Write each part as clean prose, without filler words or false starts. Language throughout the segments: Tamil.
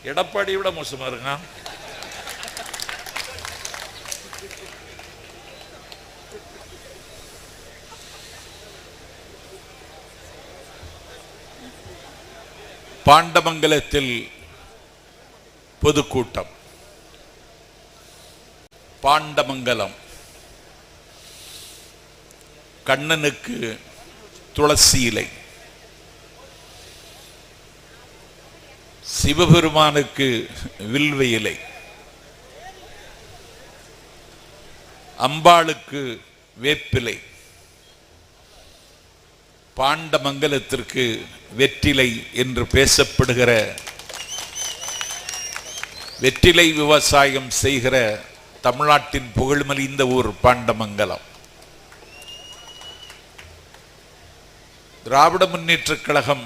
எடப்பாடி விட மோசமா இருக்கான். பாண்டமங்கலத்தில் பொதுக்கூட்டம். பாண்டமங்கலம் கண்ணனுக்கு துளசி இலை, சிவபெருமானுக்கு வில்வ இலை, அம்பாளுக்கு வேப்பிலை, பாண்டமங்கலத்திற்கு வெற்றிலை என்று பேசப்படுகிற வெற்றிலை விவசாயம் செய்கிற தமிழ்நாட்டின் புகழ்மலிந்த ஊர் பாண்டமங்கலம். திராவிட முன்னேற்றக் கழகம்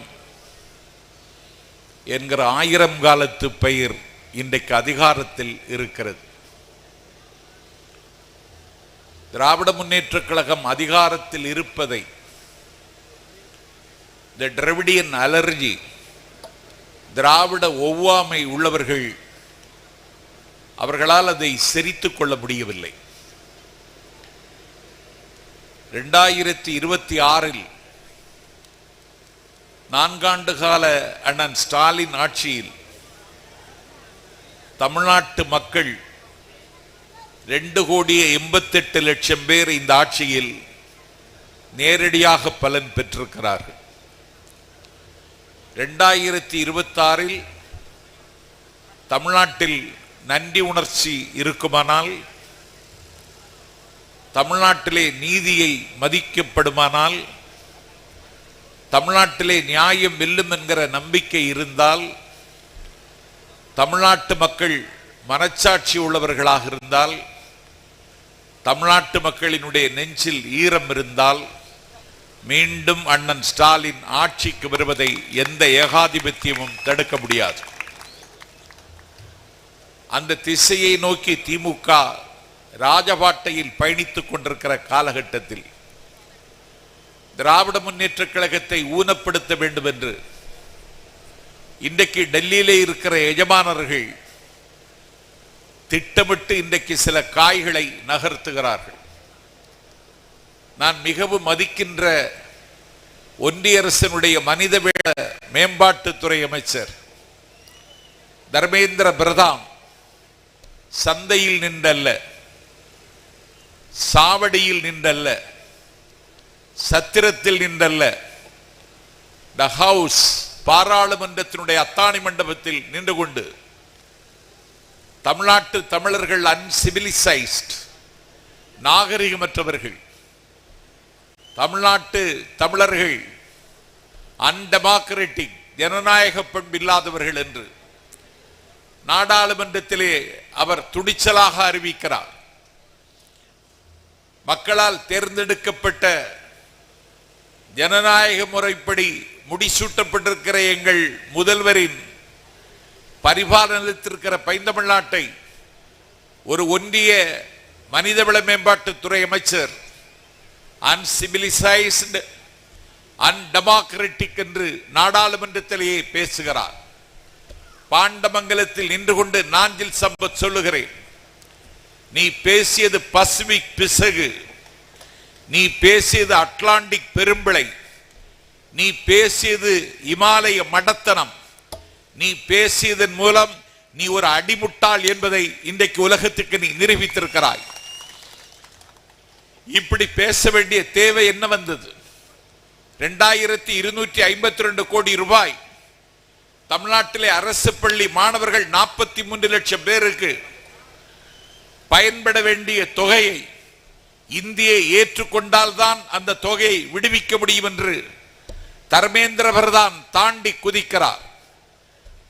என்கிற 1000 காலத்து பெயர் இன்றைக்கு அதிகாரத்தில் இருக்கிறது. திராவிட முன்னேற்றக் கழகம் அதிகாரத்தில் இருப்பதை இந்த திராவிடியன் அலர்ஜி, திராவிட ஒவ்வாமை உள்ளவர்கள் அவர்களால் அதை செரித்துக் கொள்ள முடியவில்லை. 2026 4 கால அண்ணன் ஸ்டாலின் ஆட்சியில் தமிழ்நாட்டு மக்கள் 2,88,00,000 பேர் இந்த ஆட்சியில் நேரடியாக பலன் பெற்றிருக்கிறார்கள். 2026 தமிழ்நாட்டில் நன்றி உணர்ச்சி இருக்குமானால், தமிழ்நாட்டிலே நீதியை மதிக்கப்படுமானால், தமிழ்நாட்டிலே நியாயம் வெல்லும் என்கிற நம்பிக்கை இருந்தால், தமிழ்நாட்டு மக்கள் மனச்சாட்சி உள்ளவர்களாக இருந்தால், தமிழ்நாட்டு மக்களினுடைய நெஞ்சில் ஈரம் இருந்தால், மீண்டும் அண்ணன் ஸ்டாலின் ஆட்சிக்கு வருவதை எந்த ஏகாதிபத்தியமும் தடுக்க முடியாது. அந்த திசையை நோக்கி திமுக ராஜபாட்டையில் பயணித்துக் கொண்டிருக்கிற காலகட்டத்தில் திராவிட முன்னேற்றக் கழகத்தை ஊனப்படுத்த வேண்டும் என்று இன்றைக்கு டெல்லியிலே இருக்கிற எஜமானர்கள் திட்டமிட்டு இன்றைக்கு சில காய்களை நகர்த்துகிறார்கள். நான் மிகவும் மதிக்கின்ற ஒன்றிய அரசினுடைய மனிதவள மேம்பாட்டுத்துறை அமைச்சர் தர்மேந்திர பிரதான் சந்தையில் நின்றல்ல, சாவடியில் நின்றல்ல, சத்திரத்தில் நின்றல்ல, த ஹவுஸ் பாராளுமன்றத்தினுடைய அத்தாணி மண்டபத்தில் நின்று கொண்டு தமிழ்நாட்டு தமிழர்கள் அன்சிவிலைஸ்ட், நாகரிகமற்றவர்கள், தமிழ்நாட்டு தமிழர்கள் அன்டெமோக்ராட்டிக், ஜனநாயக பண்பில்லாதவர்கள் என்று நாடாளுமன்றத்திலே அவர் துணிச்சலாக அறிவிக்கிறார். மக்களால் தேர்ந்தெடுக்கப்பட்ட ஜனநாயக முறைப்படி முடிசூட்டப்பட்டிருக்கிற எங்கள் முதல்வரின் பரிபாலனத்திற்கிற பைந்தமிழ்நாட்டை ஒரு ஒன்றிய மனிதவள மேம்பாட்டுத்துறை அமைச்சர் அன்சிவிலைஸ்டு, அன்டெமோக்ராட்டிக் என்று நாடாளுமன்றத்திலேயே பேசுகிறார். பாண்டமங்கலத்தில் நின்று கொண்டு நாஞ்சில் சம்பத் சொல்லுகிறேன், நீ பேசியது பசிபிக் பிசகு, நீ பேசியது அட்லாண்டிக் பெரும்பிளை, நீ பேசியது இமாலய மடத்தனம், நீ பேசியதன் மூலம் நீ ஒரு அடிமுட்டாள் என்பதை இன்றைக்கு உலகத்துக்கு நீ நிரூபித்திருக்கிறாய். இப்படி பேச வேண்டிய தேவை என்ன வந்தது? 2252 கோடி ரூபாய் தமிழ்நாட்டிலே அரசு பள்ளி மாணவர்கள் 43 லட்சம் பேருக்கு பயன்பட வேண்டிய தொகையை இந்தியை ஏற்றுக்கொண்டால்தான் அந்த தொகையை விடுவிக்க முடியும் என்று தர்மேந்திர பிரதான் தாண்டி குதிக்கிறார்.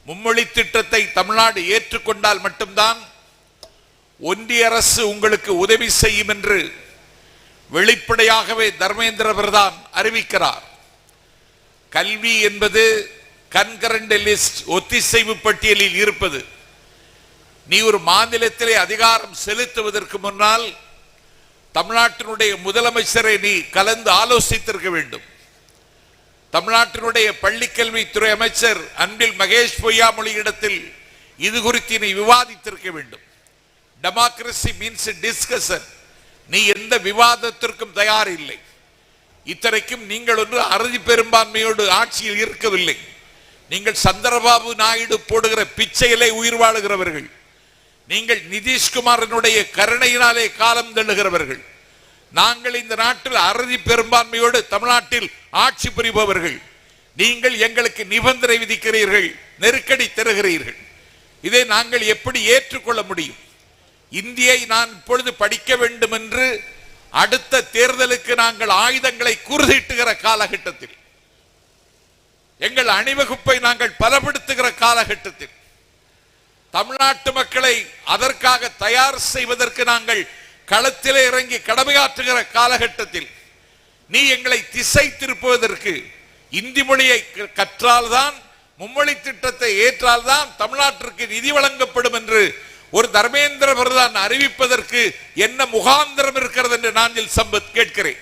மும்மொழி திட்டத்தை தமிழ்நாடு ஏற்றுக்கொண்டால் மட்டும்தான் ஒன்றிய அரசு உங்களுக்கு உதவி செய்யும் என்று வெளிப்படையாகவே தர்மேந்திர பிரதான் அறிவிக்கிறார். கல்வி என்பது கன்கரண்ட் லிஸ்ட், ஒத்திசைவு பட்டியலில் இருப்பது. நீ ஒரு மாநிலத்திலே அதிகாரம் செலுத்துவதற்கு முன்னால் தமிழ்நாட்டினுடைய முதலமைச்சரை நீ கலந்து ஆலோசித்திருக்க வேண்டும். தமிழ்நாட்டினுடைய பள்ளிக்கல்வித்துறை அமைச்சர் அன்பில் மகேஷ் பொய்யாமொழி இடத்தில் இது குறித்து நீ விவாதித்திருக்க வேண்டும். Democracy means discussion. நீ எந்த விவாதத்திற்கும் தயார் இல்லை. இத்தனைக்கும் நீங்கள் ஒன்று அறுதி பெரும்பான்மையோடு ஆட்சியில் இருக்கவில்லை. நீங்கள் சந்திரபாபு நாயுடு போடுகிற பிச்சையிலே உயிர் வாழுகிறவர்கள். நீங்கள் நிதிஷ்குமாரனுடைய கருணையினாலே காலம் தள்ளுகிறவர்கள். நாங்கள் இந்த நாட்டில் அறுதி பெரும்பான்மையோடு தமிழ்நாட்டில் ஆட்சி புரிபவர்கள். நீங்கள் எங்களுக்கு நிபந்தனை விதிக்கிறீர்கள், நெருக்கடி தருகிறீர்கள். இதை நாங்கள் எப்படி ஏற்றுக்கொள்ள முடியும்? இந்தியை நான் இப்பொழுது படிக்க வேண்டும் என்று அடுத்த தேர்தலுக்கு நாங்கள் ஆயுதங்களை குறுதிட்டுகிற காலகட்டத்தில், எங்கள் அணிவகுப்பை நாங்கள் பலப்படுத்துகிற காலகட்டத்தில், தமிழ்நாட்டு மக்களை அதற்காக தயார் செய்வதற்கு நாங்கள் களத்திலே இறங்கி கடமையாற்றுகிற காலகட்டத்தில் நீ எங்களை திசை திருப்புவதற்கு இந்தி மொழியை கற்றால்தான், மும்மொழி திட்டத்தை ஏற்றால்தான் தமிழ்நாட்டிற்கு நிதி வழங்கப்படும் என்று ஒரு தர்மேந்திர பிரதான் அறிவிப்பதற்கு என்ன முகாந்திரம் இருக்கிறது என்று நாஞ்சில் சம்பத் கேட்கிறேன்.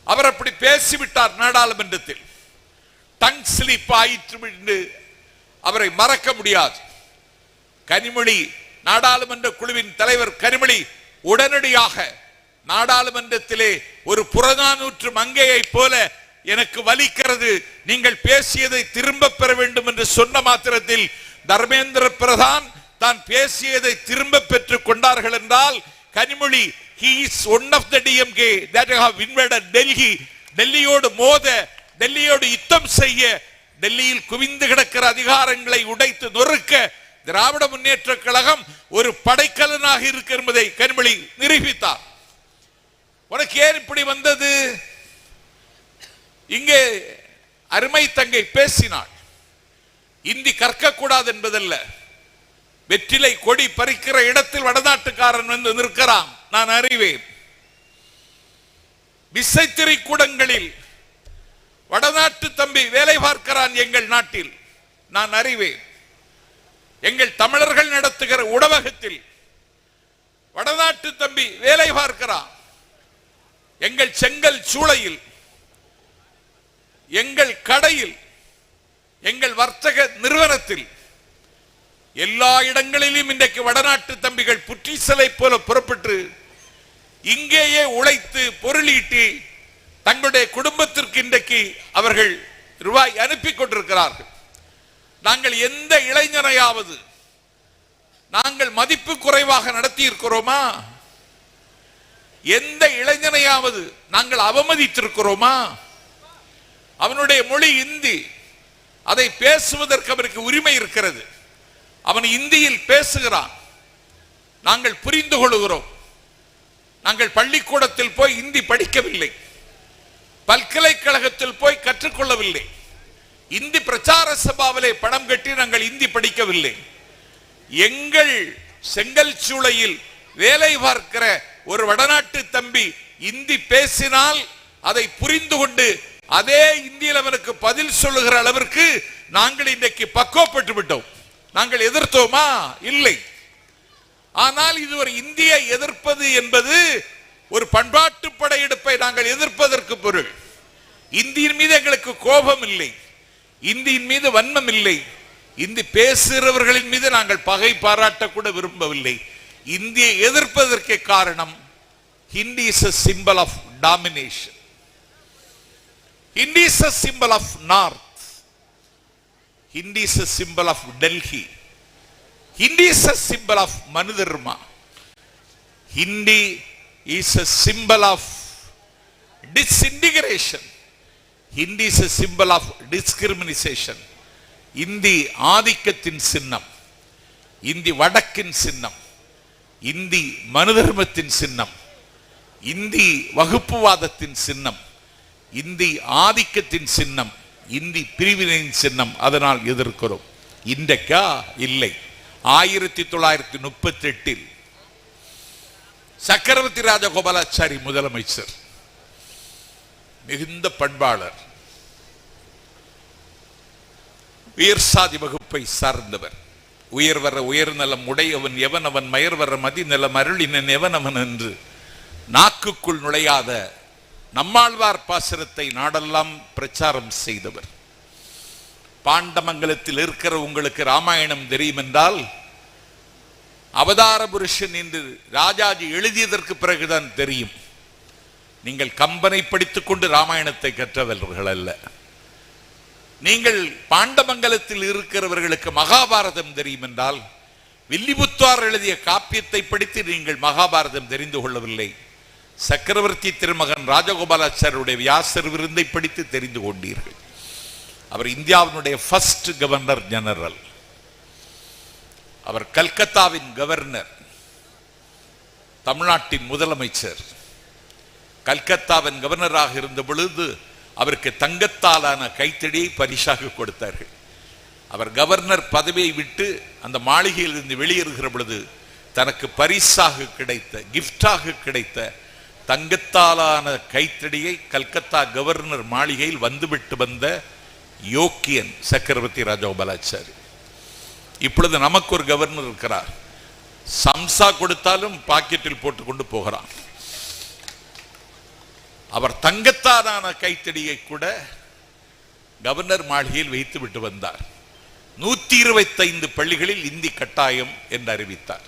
அவர் அப்படி பேசிவிட்டார் நாடாளுமன்றத்தில். டங் ஸ்லிப் ஆயிற்று என்று அவரை மறக்க முடியாது. கனிமொழி, நாடாளுமன்ற குழுவின் தலைவர் கனிமொழி உடனடியாக நாடாளுமன்றத்திலே ஒரு புறநானூற்று மங்கையை போல எனக்கு வலிக்கிறது, நீங்கள் பேசியதை திரும்ப பெற வேண்டும் என்று சொன்ன மாத்திரத்தில் தர்மேந்திர பிரதான் தான் பேசியதை திரும்ப பெற்றுக் கொண்டார்கள் என்றால், Kanimozhi he is one of the DMK that have invaded Delhi, டெல்லியோடு மோத, டெல்லியோடு யுத்தம் செய்ய, டெல்லியில் குவிந்து கிடக்கிற அதிகாரங்களை உடைத்து நொறுக்க திராவிட முன்னேற்ற கழகம் ஒரு படைக்கலனாக இருக்கு என்பதை கனிமொழி நிரூபித்தார். உனக்கு ஏன் இப்படி வந்தது? இங்கே அருமை தங்கை பேசினாள். இந்தி கற்கக்கூடாது என்பதல்ல, வெற்றிலை கொடி பறிக்கிற இடத்தில் வடநாட்டுக்காரன் வந்து நிற்கிறான், நான் அறிவேன். விசைத்திரை கூடங்களில் வடநாட்டு தம்பி வேலை பார்க்கிறான் எங்கள் நாட்டில், நான் அறிவேன். எங்கள் தமிழர்கள் நடத்துகிற உணவகத்தில் வடநாட்டு தம்பி வேலை பார்க்கிறான். எங்கள் செங்கல் சூளையில், எங்கள் கடையில், எங்கள் வர்த்தக நிறுவனத்தில், எல்லா இடங்களிலும் இன்றைக்கு வடநாட்டு தம்பிகள் புற்றீசலை போல புறப்பட்டு இங்கேயே உழைத்து பொருளீட்டி தங்களுடைய குடும்பத்திற்கு இன்றைக்கு அவர்கள் ரூபாய் அனுப்பி கொண்டிருக்கிறார்கள். நாங்கள் எந்த இளைஞரையாவது நாங்கள் மதிப்பு குறைவாக நடத்தி இருக்கிறோமா? எந்த இளைஞனையாவது நாங்கள் அவமதித்திருக்கிறோமா? அவனுடைய மொழி இந்தி, அதை பேசுவதற்கு அவருக்கு உரிமை இருக்கிறது. அவன் இந்தியில் பேசுகிறான், நாங்கள் புரிந்து கொள்கிறோம். நாங்கள் பள்ளிக்கூடத்தில் போய் இந்தி படிக்கவில்லை, பல்கலைக்கழகத்தில் போய் கற்றுக்கொள்ளவில்லை, இந்தி பிரச்சார சபாவிலே பணம் கட்டி நாங்கள் இந்தி படிக்கவில்லை. எங்கள் செங்கல் சூளையில் வேலை பார்க்கிற ஒரு வடநாட்டு தம்பி இந்தி பேசினால் அதை புரிந்து கொண்டு அதே இந்தியில் அவனுக்கு பதில் சொல்லுகிற அளவிற்கு நாங்கள் இன்றைக்கு பக்குவப்பட்டு விட்டோம். நாங்கள் எதிர்த்தோமா? இல்லை. ஆனால் இது ஒரு இந்தியை எதிர்ப்பது என்பது ஒரு பண்பாட்டு படையெடுப்பை நாங்கள் எதிர்ப்பதற்கு பொருள். இந்தியின் மீது எங்களுக்கு கோபம் இல்லை, இந்தியின் மீது வன்மம் இல்லை, இந்தி பேசுகிறவர்களின் மீது நாங்கள் பகை பாராட்ட கூட விரும்பவில்லை. இந்தியை எதிர்ப்பதற்கு காரணம் Hindi is a symbol of domination. Hindi is a symbol of North. Hindi is a symbol of Delhi. Hindi is a symbol of Manu Dharma. Hindi is a symbol of disintegration. Hindi is a symbol of discrimination. Hindi ஆதிக்கத்தின் சின்னம், இந்தி வடக்கின் சின்னம், இந்தி மனு தர்மத்தின் சின்னம், இந்தி வகுப்புவாதத்தின் சின்னம், இந்தி ஆதிக்கத்தின் சின்னம், இந்தி பிரிவினையின் சின்னம். அதனால் எதிர்க்கிறோம். இன்றைக்கா? இல்லை. 1938 சக்கரவர்த்தி ராஜகோபாலாச்சாரி முதலமைச்சர், மிகுந்த பண்பாளர், உயர் சாதி வகுப்பை சார்ந்தவர். உயர்வர உயர்நலம் உடையவன் எவன் அவன், மயர்வர மதிநலம் அருளினன் எவன் அவன் என்று நாக்குக்குள் நுழையாத நம்மாழ்வார் பாசுரத்தை நாடெல்லாம் பிரச்சாரம் செய்தவர். பாண்டமங்கலத்தில் இருக்கிற உங்களுக்கு ராமாயணம் தெரியும் என்றால் அவதார புருஷன் என்று ராஜாஜி எழுதியதற்கு பிறகுதான் தெரியும். நீங்கள் கம்பனை படித்துக் கொண்டு ராமாயணத்தை கற்றவர்கள் அல்ல. நீங்கள் பாண்டமங்கலத்தில் இருக்கிறவர்களுக்கு மகாபாரதம் தெரியும் என்றால் வில்லிபுத்தார் எழுதிய காப்பியத்தை படித்து நீங்கள் மகாபாரதம் தெரிந்து கொள்ளவில்லை. சக்கரவர்த்தி திருமகன் ராஜகோபாலாச்சாரியுடைய வியாசர் விருந்தை படித்து தெரிந்து கொண்டீர்கள். அவர் இந்தியாவினுடைய ஃபர்ஸ்ட் கவர்னர் ஜெனரல். அவர் கல்கத்தாவின் கவர்னர், தமிழ்நாட்டின் முதலமைச்சர். கல்கத்தாவின் கவர்னராக இருந்த பொழுது அவருக்கு தங்கத்தாலான கைத்தடியை பரிசாக கொடுத்தார்கள். அவர் கவர்னர் பதவியை விட்டு அந்த மாளிகையில் இருந்து வெளியேறுகிற பொழுது தனக்கு பரிசாக கிடைத்த, கிஃப்டாக கிடைத்த தங்கத்தாலான கைத்தடியை கல்கத்தா கவர்னர் மாளிகையில் வந்துவிட்டு வந்த யோக்கியன் சக்கரவர்த்தி ராஜகோபாலாச்சாரி. இப்பொழுது நமக்கு ஒரு கவர்னர் இருக்கிறார். சம்சா கொடுத்தாலும் பாக்கெட்டில் போட்டுக் கொண்டு போகிறான். அவர் தங்கத்தாலான கைத்தடியை கூட கவர்னர் மாளிகையில் வைத்து விட்டு வந்தார். 125 பள்ளிகளில் இந்தி கட்டாயம் என்று அறிவித்தார்.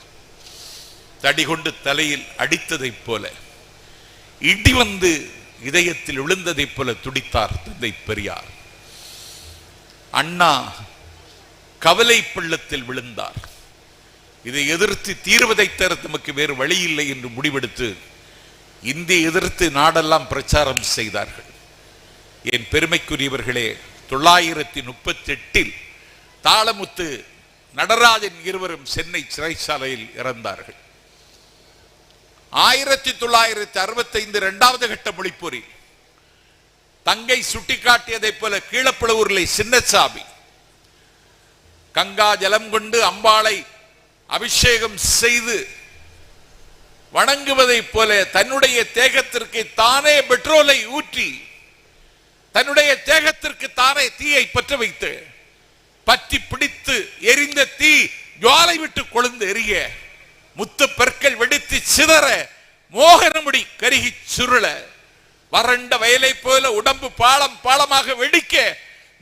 தடி கொண்டு தலையில் அடித்ததைப் போல, இடி வந்து இதயத்தில் விழுந்ததைப் போல துடித்தார் தந்தை பெரியார். அண்ணா கவலை பள்ளத்தில் விழுந்தார். இதை எதிர்த்து தீர்வதை தர நமக்கு வேறு வழி இல்லை என்று முடிவெடுத்து இந்தியை எதிர்த்து நாடெல்லாம் பிரச்சாரம் செய்தார்கள். என் பெருமைக்குரியவர்களே, 938 தாளமுத்து நடராஜன் இருவரும் சென்னை சிறைச்சாலையில் இறந்தார்கள். 1965 இரண்டாவது கட்ட மொழிப்போரில் தங்கை சுட்டிக்காட்டியதைப் போல கீழப்பழுவூரில் சின்னசாமி கங்கா ஜலம் கொண்டு அம்பாளை அபிஷேகம் செய்து வணங்குவதைப் போல தன்னுடைய தேகத்திற்கு தானே பெட்ரோலை ஊற்றி தன்னுடைய தேகத்திற்கு தானே தீயை பற்ற வைத்து பற்றி பிடித்து எரிந்த தீ ஜுவாலை விட்டு கொழுந்து எரிய, முத்து பற்கள் வெடித்து சிதற, மோகனமுடி கருகி சுருள, வறண்ட வயலை போல உடம்பு பாலம் பாலமாக வெடிக்க,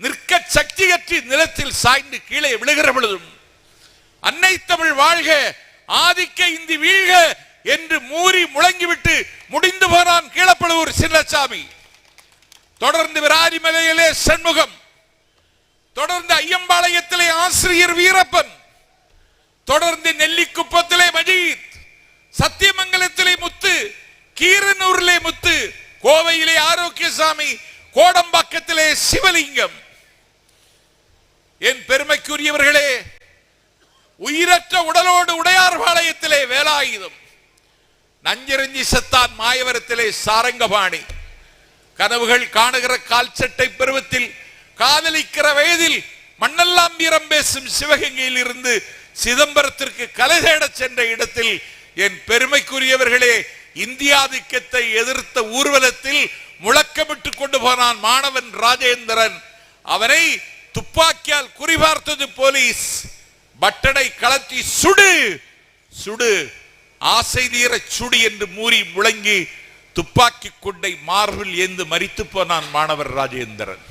நிற்க சக்தியற்றி நிலத்தில் சாய்ந்து கீழே விழுகிற பொழுதும் அன்னை தமிழ் வாழ்க, ஆதிக்க இந்தி வீழ்க என்று மூறி முழங்கிவிட்டு முடிந்து போனான் கீழப்பழுவூர் சின்னசாமி. தொடர்ந்து விராரிமலையிலே சண்முகம், தொடர்ந்து ஐயம்பாளையத்திலே ஆசிரியர் வீரப்பன், தொடர்ந்து நெல்லிக்குப்பத்திலே மஜீத், சத்தியமங்கலத்திலே முத்து, கீரனூரிலே முத்து, கோவையிலே ஆரோக்கியசாமி, கோடம்பாக்கத்திலே சிவலிங்கம். என் பெருமைக்குரியவர்களே, உயிரற்ற உடலோடு உடையார்பாளையத்திலே வேலாயுதம், நஞ்சிரஞ்சி சத்தான் மாயவரத்திலே சாரங்கபாணி, கனவுகள் காணுகிற கால் சட்டை பருவத்தில் காதலிக்கிற வயதில் மண்ணெல்லாம் வீரம் பேசும் சிவகங்கையில் இருந்து சிதம்பரத்திற்கு கலை தேட சென்ற இடத்தில் என் பெருமைக்குரியவர்களே, இந்தியாதிக்கத்தை எதிர்த்த ஊர்வலத்தில் முழக்கமிட்டு கொண்டு போனான் மாணவன் ராஜேந்திரன். அவனை துப்பாக்கியால் குறிபார்த்தது போலீஸ். பட்டனை கலத்தி சுடு சுடு, ஆசை தீர சுடு என்று மூறி முழங்கி துப்பாக்கி குண்டை மார்பில் ஏந்து மரித்து போனான் மாணவர் ராஜேந்திரன்.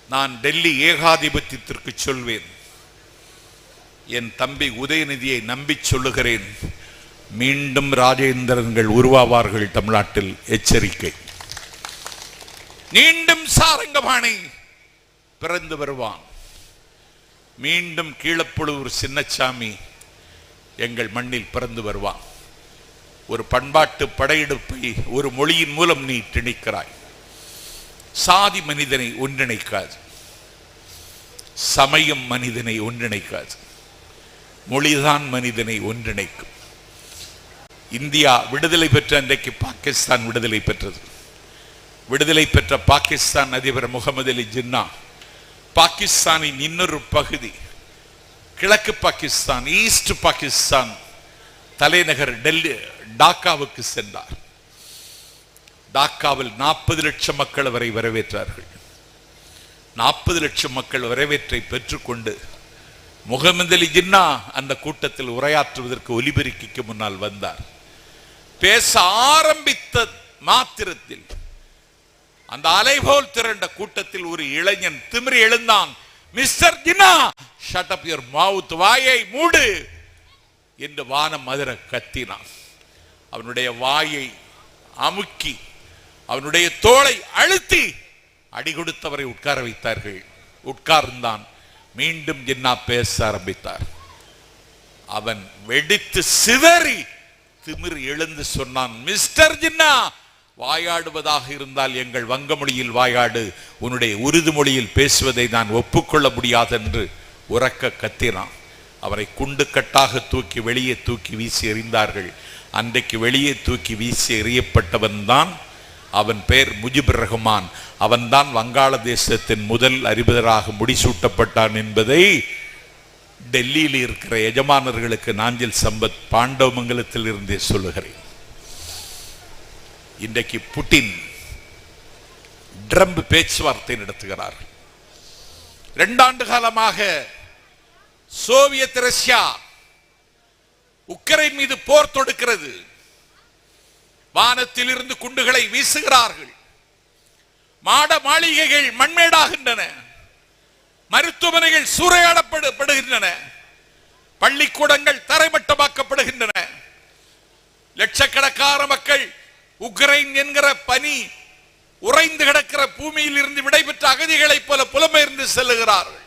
நான் டெல்லி ஏகாதிபத்தியத்திற்கு சொல்வேன், என் தம்பி உதயநிதியை நம்பி சொல்லுகிறேன், மீண்டும் ராஜேந்திரன்கள் உருவாவார்கள் தமிழ்நாட்டில். எச்சரிக்கை. மீண்டும் சாரங்கபாணி பிறந்து வருவான். மீண்டும் கீழப்பழுவூர் சின்னசாமி எங்கள் மண்ணில் பிறந்து வருவான். ஒரு பண்பாட்டு படையெடுப்பை ஒரு மொழியின் மூலம் நீ திணிக்கிறாய். சாதி மனிதனை ஒன்றிணைக்காது, சமயம் மனிதனை ஒன்றிணைக்காது, மொழிதான் மனிதனை ஒன்றிணைக்கும். இந்தியா விடுதலை பெற்ற அன்றைக்கு பாகிஸ்தான் விடுதலை பெற்றது. விடுதலை பெற்ற பாகிஸ்தான் அதிபர் முகமது அலி ஜின்னா பாகிஸ்தானின் இன்னொரு பகுதி கிழக்கு பாகிஸ்தான், ஈஸ்ட் பாகிஸ்தான் தலைநகர் டெல்லி டாக்காவுக்கு சென்றார். டாக்காவில் 40 லட்சம் மக்கள் வரை வரவேற்றார்கள். 40 லட்சம் மக்கள் வரவேற்றை பெற்றுக்கொண்டு முகமது அலி ஜின்னா அந்த கூட்டத்தில் உரையாற்றுவதற்கு ஒலிபெருக்கிக்கு முன்னால் வந்தார். பேச ஆரம்பித்த மாத்திரத்தில் அந்த அலை போல் திரண்ட கூட்டத்தில் ஒரு இளைஞன் திமிரி எழுந்தான். Mister Jinnah, shut up your mouth, வாயை மூடு என்று வானம் மதுர கத்தினான். அவனுடைய வாயை அமுக்கி அவனுடைய தோளை அழுத்தி அடி கொடுத்தவரை உட்கார வைத்தார்கள். உட்கார்ந்தான். மீண்டும் ஜின்னா பேச ஆரம்பித்தார். அவன் வெடித்து சிதறி திமிர் எழுந்து சொன்னான், மிஸ்டர் ஜின்னா, வாயாடுவதாக இருந்தால் எங்கள் வங்க மொழியில் வாயாடு, உன்னுடைய உருது மொழியில் பேசுவதை நான் ஒப்புக்கொள்ள முடியாது என்று உரக்க கத்தினான். அவரை குண்டு கட்டாக தூக்கி வெளியே தூக்கி வீசி எறிந்தார்கள். அன்றைக்கு வெளியே தூக்கி வீசி எறியப்பட்டவன் தான், அவன் பெயர் முஜிபுர் ரஹ்மான். அவன்தான் வங்காளதேசத்தின் முதல் அதிபராக முடிசூட்டப்பட்டான் என்பதை டெல்லியில் இருக்கிற எஜமானர்களுக்கு நாஞ்சில் சம்பத் பாண்டவமங்கலத்தில் இருந்தே சொல்லுகிறேன். இன்றைக்கு புட்டின் ட்ரம்ப் பேச்சுவார்த்தை நடத்துகிறார். 2 ஆண்டு காலமாக சோவியத் ரஷ்யா உக்ரைன் மீது போர் தொடுக்கிறது. வானத்தில் இருந்து குண்டுகளை வீசுகிறார்கள். மாட மாளிகைகள் மண்மேடாகின்றன. மருத்துவமனைகள் சூறையாடப்படுகின்றன. பள்ளிக்கூடங்கள் தரைமட்டமாக்கப்படுகின்றன. லட்சக்கணக்கான மக்கள் உக்ரைன் என்கிற பனி உறைந்து கிடக்கிற பூமியில் இருந்து விடைபெற்ற அகதிகளைப் போல புலம்பெயர்ந்து செல்லுகிறார்கள்.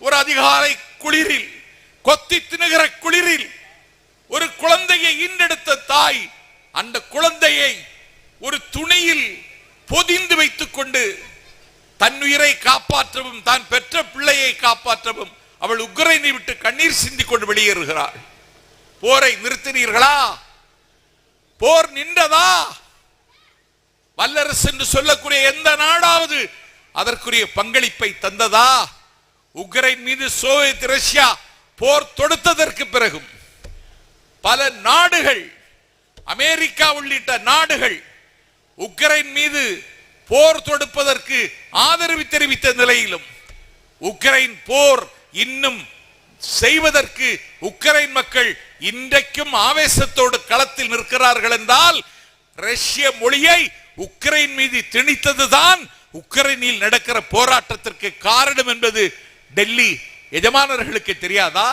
ஒரு அதிகாலை குளிரில், கொத்தி திணுகிற குளிரில் ஒரு குழந்தையை ஈன்றெடுத்த தாய் அந்த குழந்தையை ஒரு துணியில் பொதிந்து வைத்துக் கொண்டு தன்னுயிரை காப்பாற்றவும் தான் பெற்ற பிள்ளையை காப்பாற்றவும் அவள் உக்ரைனை விட்டு கண்ணீர் சிந்திக் கொண்டு வெளியேறுகிறாள். போரை நிறுத்தினீர்களா? போர் நின்றதா? வல்லரசு என்று சொல்லக்கூடிய எந்த நாடாவது அதற்குரிய பங்களிப்பை தந்ததா? உக்ரைன் மீது சோவியத் ரஷ்யா போர் தொடுத்ததற்கு பிறகும் பல நாடுகள், அமெரிக்கா உள்ளிட்ட நாடுகள் உக்ரைன் மீது போர் தொடுப்பதற்கு ஆதரவு தெரிவித்த நிலையிலும் உக்ரைன் போர் இன்னும் செய்வதற்கு உக்ரைன் மக்கள் இன்றைக்கும் ஆவேசத்தோடு களத்தில் நிற்கிறார்கள் என்றால் ரஷ்ய மொழியை உக்ரைன் மீது திணித்ததுதான் உக்ரைனில் நடக்கிற போராட்டத்திற்கு காரணம் என்பது டெல்லி எஜமானர்களுக்கு தெரியாதா?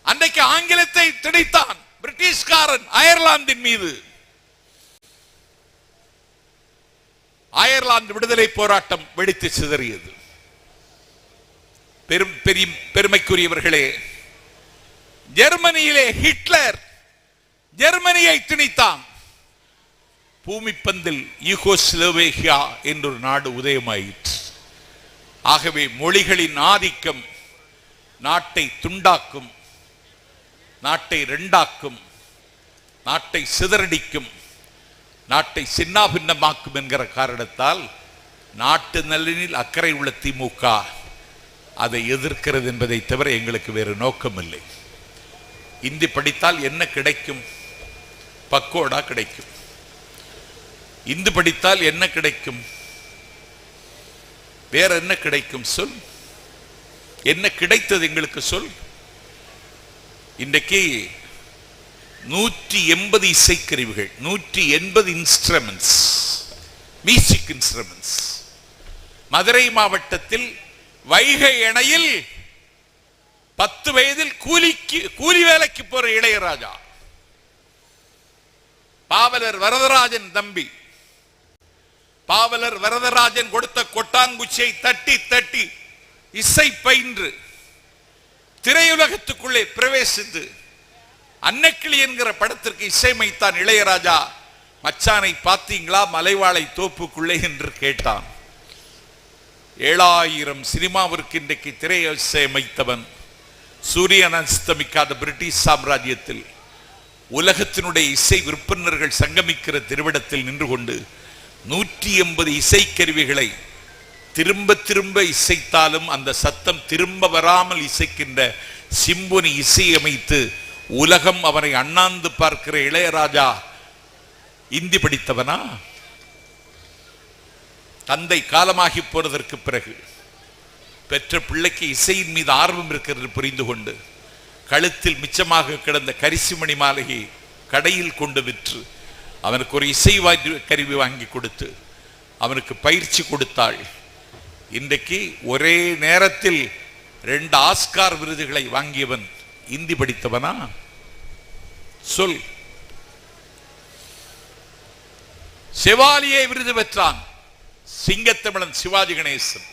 அன்றைக்கு ஆங்கிலத்தை திணித்தான் பிரிட்டிஷ்காரன் அயர்லாந்தின் மீது. அயர்லாந்து விடுதலை போராட்டம் வெடித்து சிதறியது. பெருமைக்குரியவர்களே, ஜெர்மனியிலே ஹிட்லர் ஜெர்மனியை திணித்தான். பூமிப்பந்தில் யூகோஸ்லோவேகியா என்றொரு நாடு உதயமாயிற்று. ஆகவே மொழிகளின் ஆதிக்கம் நாட்டை துண்டாக்கும், நாட்டை ரெண்டாக்கும், நாட்டை சிதறடிக்கும், நாட்டை சின்னாபின்னமாக்கும் என்கிற காரணத்தால் நாட்டு நலனில் அக்கறை உள்ள திமுக அதை எதிர்க்கிறது என்பதை தவிர எங்களுக்கு வேறு நோக்கம் இல்லை. இந்தி படித்தால் என்ன கிடைக்கும்? பக்கோடா கிடைக்கும். இந்து படித்தால் என்ன கிடைக்கும்? வேற என்ன கிடைக்கும்? சொல். என்ன கிடைத்தது எங்களுக்கு சொல். இன்றைக்கு 180 இசைக்கருவிகள், 180 இன்ஸ்ட்ருமெண்ட்ஸ், மியூசிக் இன்ஸ்ட்ருமெண்ட்ஸ். மதுரை மாவட்டத்தில் வைகை அணையில் 10 வயதில் கூலி வேலைக்கு போற இளையராஜா, பாவலர் வரதராஜன் தம்பி, பாவலர் வரதராஜன் கொடுத்த கொட்டாங்குச்சியை தட்டி தட்டி இசை பயின்று திரையுலகத்துக்குள்ளே பிரவேசித்து அன்னக்கிளி என்கிற படத்திற்கு இசையமைத்தான் இளையராஜா. மச்சானை பார்த்தீங்களா மலைவாழை தோப்புக்குள்ளே என்று கேட்டான். 7000 சினிமாவிற்கு இன்றைக்கு திரை இசையமைத்தவன். சூரியன் அஸ்தமிக்காத பிரிட்டிஷ் சாம்ராஜ்யத்தில் உலகத்தினுடைய இசை விற்பனர்கள் சங்கமிக்கிற திருவிடத்தில் நின்று கொண்டு 180 இசைக்கருவிகளை திரும்ப திரும்ப இசைத்தாலும் அந்த சத்தம் திரும்ப வராமல் இசைக்கின்ற சிம்பொனி இசையமைத்து உலகம் அவரை அண்ணாந்து பார்க்கிற இளையராஜா இந்தி படித்தவனா? தந்தை காலமாகி போனதற்கு பிறகு பெற்ற பிள்ளைக்கு இசையின் மீது ஆர்வம் இருக்கிறது புரிந்து கொண்டு கழுத்தில் மிச்சமாக கிடந்த கரிசிமணி மாலையை கடையில் கொண்டு விற்று அவனுக்கு ஒரு இசை கருவி வாங்கி கொடுத்து அவனுக்கு பயிற்சி கொடுத்தாள். இன்றைக்கு ஒரே நேரத்தில் 2 ஆஸ்கார் விருதுகளை வாங்கியவன் இந்தி படித்தவனா? சொல். செவாலியே விருது பெற்றான் சிங்கத்தமிழன் சிவாஜி கணேசன்.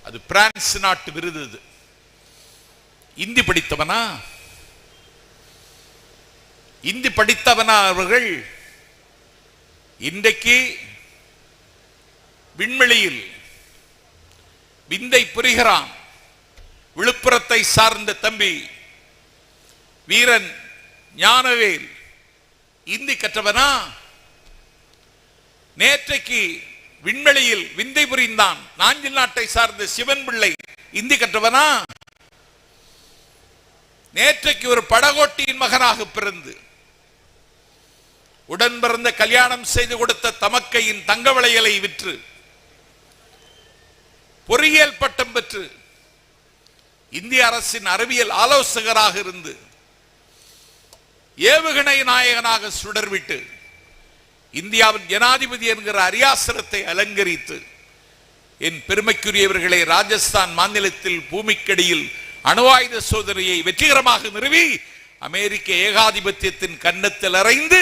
அது பிரான்ஸ் நாட்டு விருது. இந்தி படித்தவனா? இந்தி படித்தவனா அவர்கள்? இன்றைக்கு விண்வெளியில் விந்தை புரிகிறான். விழுப்புரத்தை சார்ந்த தம்பி வீரன் ஞானவேல் இந்தி கற்றவனா? நேற்றைக்கு விண்வெளியில் விந்தை புரிந்தான் நாஞ்சில் நாட்டை சார்ந்த சிவன் பிள்ளை இந்தி கற்றவனா? நேற்றைக்கு ஒரு படகோட்டியின் மகனாக பிறந்து உடன் பிறந்த கல்யாணம் செய்து கொடுத்த தமக்கையின் தங்க வளையலை விற்று பொறியியல் பட்டம் பெற்று இந்திய அரசின் அறிவியல் ஆலோசகராக இருந்து ஏவுகணை நாயகனாக சுடர்விட்டு இந்தியாவின் ஜனாதிபதி என்கிற அரியாசனத்தை அலங்கரித்து என் பெருமைக்குரியவர்களை ராஜஸ்தான் மாநிலத்தில் பூமிக்கடியில் அணுவாயுத சோதனையை வெற்றிகரமாக நிறுவி அமெரிக்க ஏகாதிபத்தியத்தின் கன்னத்தில் அறைந்து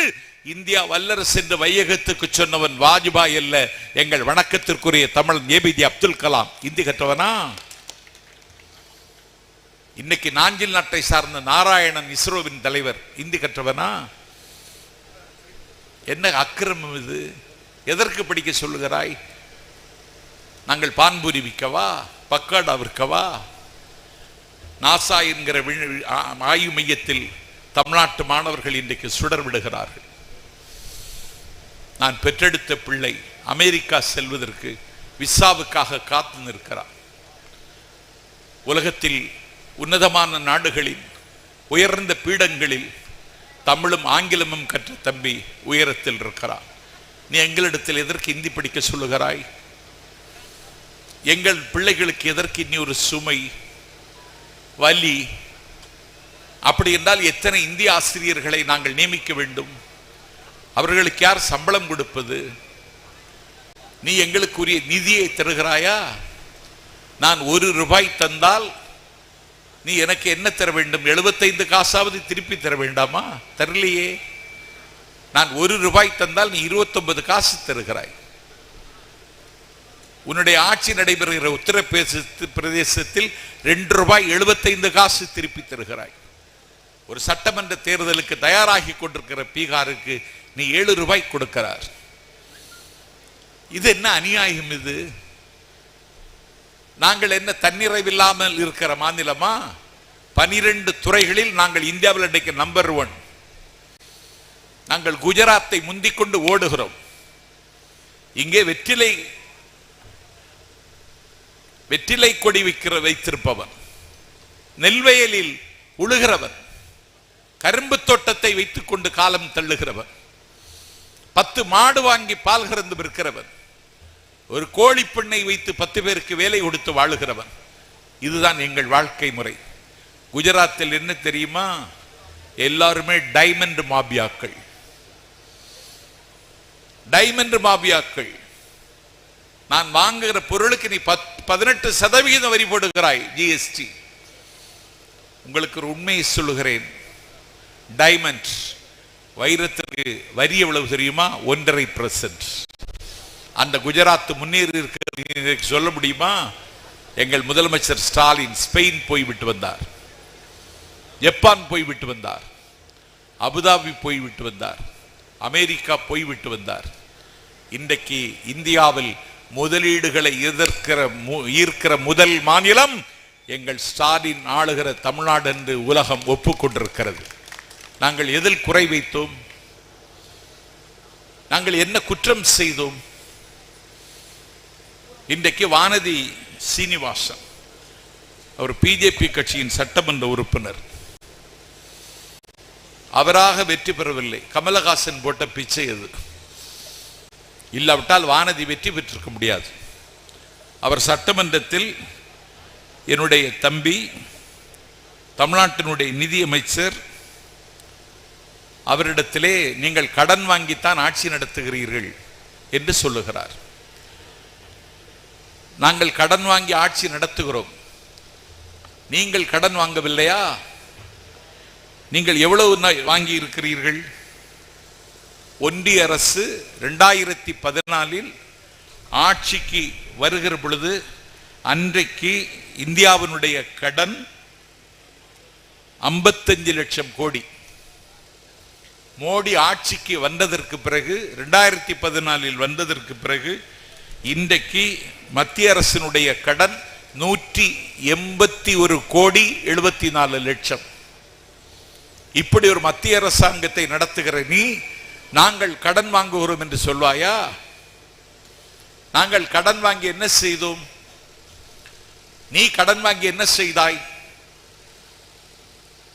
இந்தியா வல்லரசு என்று வையகத்துக்கு சொன்னவன் வாஜ்பாய் அல்ல, எங்கள் வணக்கத்திற்குரிய தமிழன் ஏபிஜே அப்துல் கலாம் இந்தி கற்றவனா? இன்னைக்கு நாஞ்சில் நாட்டை சார்ந்த நாராயணன் இஸ்ரோவின் தலைவர் இந்தி கற்றவனா? என்ன அக்கிரமம் இது? எதற்கு படிக்க சொல்லுகிறாய்? நாங்கள் பான்பூரி விற்கவா? பக்காடா விற்கவா? நாசா என்கிற ஆய்வு மையத்தில் தமிழ்நாட்டு மாணவர்கள் இன்றைக்கு சுடர் விடுகிறார்கள். நான் பெற்றெடுத்த பிள்ளை அமெரிக்கா செல்வதற்கு விசாவுக்காக காத்து நிற்கிறார். உலகத்தில் உன்னதமான நாடுகளில் உயர்ந்த பீடங்களில் தமிழும் ஆங்கிலமும் கற்ற தம்பி உயரத்தில் இருக்கிறார். நீ எங்களிடத்தில் எதற்கு இந்தி படிக்க சொல்லுகிறாய்? எங்கள் பிள்ளைகளுக்கு எதற்கு இனி ஒரு சுமை வலி? அப்படி என்றால் எத்தனை இந்திய ஆசிரியர்களை நாங்கள் நியமிக்க வேண்டும்? அவர்களுக்கு யார் சம்பளம் கொடுப்பது? நீ எங்களுக்குரிய நிதியை தருகிறாயா? நான் 1 ரூபாய் தந்தால் நீ எனக்கு என்ன தர வேண்டும்? 75 காசாவது திருப்பி தர வேண்டாமா? தரலையே. நான் 1 ரூபாய் தந்தால் நீ 29 காசு தருகிறாய். உன்னுடைய ஆட்சி நடைபெறுகிற உத்தரப்பிரதேசத்தில் 2 ரூபாய் 75 காசு திருப்பி தருகிறாய். ஒரு சட்டமன்ற தேர்தலுக்கு தயாராகி கொண்டிருக்கிற பீகாருக்கு நீ 7 ரூபாய் கொடுக்கிறார். இது என்ன அநியாயம்? இது நாங்கள் என்ன தன்னிறைவில்லாமல் இருக்கிற மாநிலமா? 12 துறைகளில் நாங்கள் இந்தியாவில் இன்றைக்கு நம்பர் 1. நாங்கள் குஜராத்தை முந்திக் கொண்டு ஓடுகிறோம். இங்கே வெற்றிலை கொடி வைத்திருப்பவன், நெல்வயலில் உழுகிறவன், கரும்பு தோட்டத்தை வைத்துக் கொண்டு காலம் தள்ளுகிறவன், 10 மாடு வாங்கி பால் கறந்து விற்கிறவன், ஒரு கோழி பெண்ணை வைத்து 10 பேருக்கு வேலை கொடுத்து வாழுகிறவன். இதுதான் எங்கள் வாழ்க்கை முறை. குஜராத்தில் என்ன தெரியுமா? எல்லாருமே டைமண்ட் மாபியாக்கள். டைமண்ட் மாபியாக்கள். நான் வாங்குகிற பொருளுக்கு நீ 18% வரி போடுகிறாய், ஜிஎஸ்டி. உங்களுக்கு ஒரு உண்மையை சொல்லுகிறேன். டைமண்ட் வைரத்திற்கு வரி எவ்வளவு தெரியுமா? 1.5%. அந்த குஜராத் முன்னேறி இருக்கிறது சொல்ல முடியுமா? எங்கள் முதலமைச்சர் ஸ்டாலின் ஸ்பெயின் போய்விட்டு வந்தார், ஜப்பான் போய்விட்டு வந்தார், அபுதாபி போய்விட்டு வந்தார், அமெரிக்கா போய்விட்டு வந்தார். இன்றைக்கு இந்தியாவில் முதலீடுகளை ஈர்க்கிற முதல் மாநிலம் எங்கள் ஸ்டாலின் ஆளுகிற தமிழ்நாடு என்று உலகம் ஒப்புக்கொண்டிருக்கிறது. நாங்கள் எதில் குறை வைத்தோம்? நாங்கள் என்ன குற்றம் செய்தோம்? இன்றைக்கு வானதி சீனிவாசன் அவர் பிஜேபி கட்சியின் சட்டமன்ற உறுப்பினர். அவராக வெற்றி பெறவில்லை. கமலஹாசன் போட்ட பிச்சை அது. இல்லாவிட்டால் வானதி வெற்றி பெற்றிருக்க முடியாது. அவர் சட்டமன்றத்தில் என்னுடைய தம்பி தமிழ்நாட்டினுடைய நிதியமைச்சர் அவரிடத்திலே நீங்கள் கடன் வாங்கித்தான் ஆட்சி நடத்துகிறீர்கள் என்று சொல்லுகிறார். நாங்கள் கடன் வாங்கி ஆட்சி நடத்துகிறோம், நீங்கள் கடன் வாங்கவில்லையா? நீங்கள் எவ்வளவு வாங்கி இருக்கிறீர்கள்? ஒன்றிய அரசு 2014 ஆட்சிக்கு வருகிற பொழுது அன்றைக்கு இந்தியாவினுடைய கடன் 55 லட்சம் கோடி. மோடி ஆட்சிக்கு வந்ததற்கு பிறகு 2014 வந்ததற்கு பிறகு இன்றைக்கு மத்திய அரசினுடைய கடன் 181 கோடி 74 லட்சம். இப்படி ஒரு மத்திய அரசாங்கத்தை நடத்துகிற நீ நாங்கள் கடன் வாங்குகிறோம் என்று சொல்வாயா? நாங்கள் கடன் வாங்கி என்ன செய்தோம்? நீ கடன் வாங்கி என்ன செய்தாய்?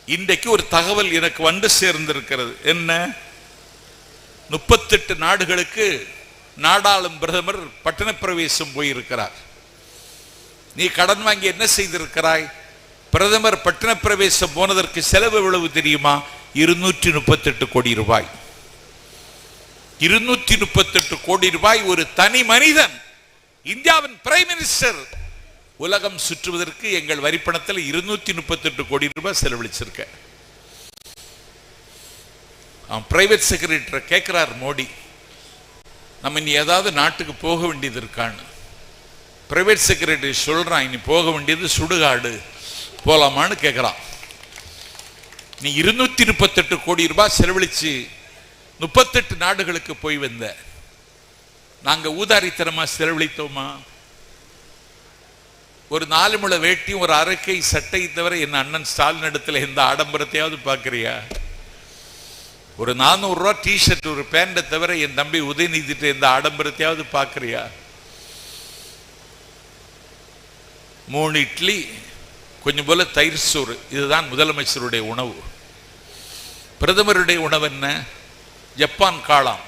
இன்றைக்கு ஒரு தகவல் எனக்கு வந்து சேர்ந்திருக்கிறது. என்ன? 38 நாடுகளுக்கு நாடாளும் பிரதமர் பட்டண பிரவேசம் போயிருக்கிறார். நீ கடன் வாங்கி என்ன செய்திருக்கிறாய்? பிரதமர் பட்டண பிரவேசம் போனதற்கு செலவு எவ்வளவு தெரியுமா? 238 கோடி ரூபாய். 238 கோடி ரூபாய் ஒரு தனி மனிதன், இந்தியாவின் பிரைம் மினிஸ்டர் உலகம் சுற்றுவதற்கு எங்கள் வரிப்பணத்தில் 238 கோடி ரூபாய் செலவழிச்சிருக்க. பிரைவேட் செக்ரட்டரி கேட்கிறார் மோடி, நம்ம இனி ஏதாவது நாட்டுக்கு போக வேண்டியது இருக்கான்னு. பிரைவேட் செக்ரட்டரி சொல்றான், இனி போக வேண்டியது சுடுகாடு, போலாமான்னு கேட்கிறான். நீ 238 கோடி ரூபாய் செலவழிச்சு 38 நாடுகளுக்கு போய் வந்த. நாங்க ஊதாரித்தனமா செலவழித்தோமா? ஒரு 4 முழ வேட்டியும் ஒரு அரைக்கை சட்டை தவிர என் அண்ணன் ஸ்டாலின் இடத்துல எந்த ஆடம்பரத்தையாவது பார்க்கறியா? ஒரு 400 ரூபா டிஷர்ட் ஒரு பேண்டை தவிர என் தம்பி உதயநிதிட்டு எந்த ஆடம்பரத்தையாவது பார்க்கறியா? 3 இட்லி கொஞ்சம் போல தயிர் சோறு, இதுதான் முதலமைச்சருடைய உணவு. பிரதமருடைய உணவு என்ன? ஜப்பான் காளான்.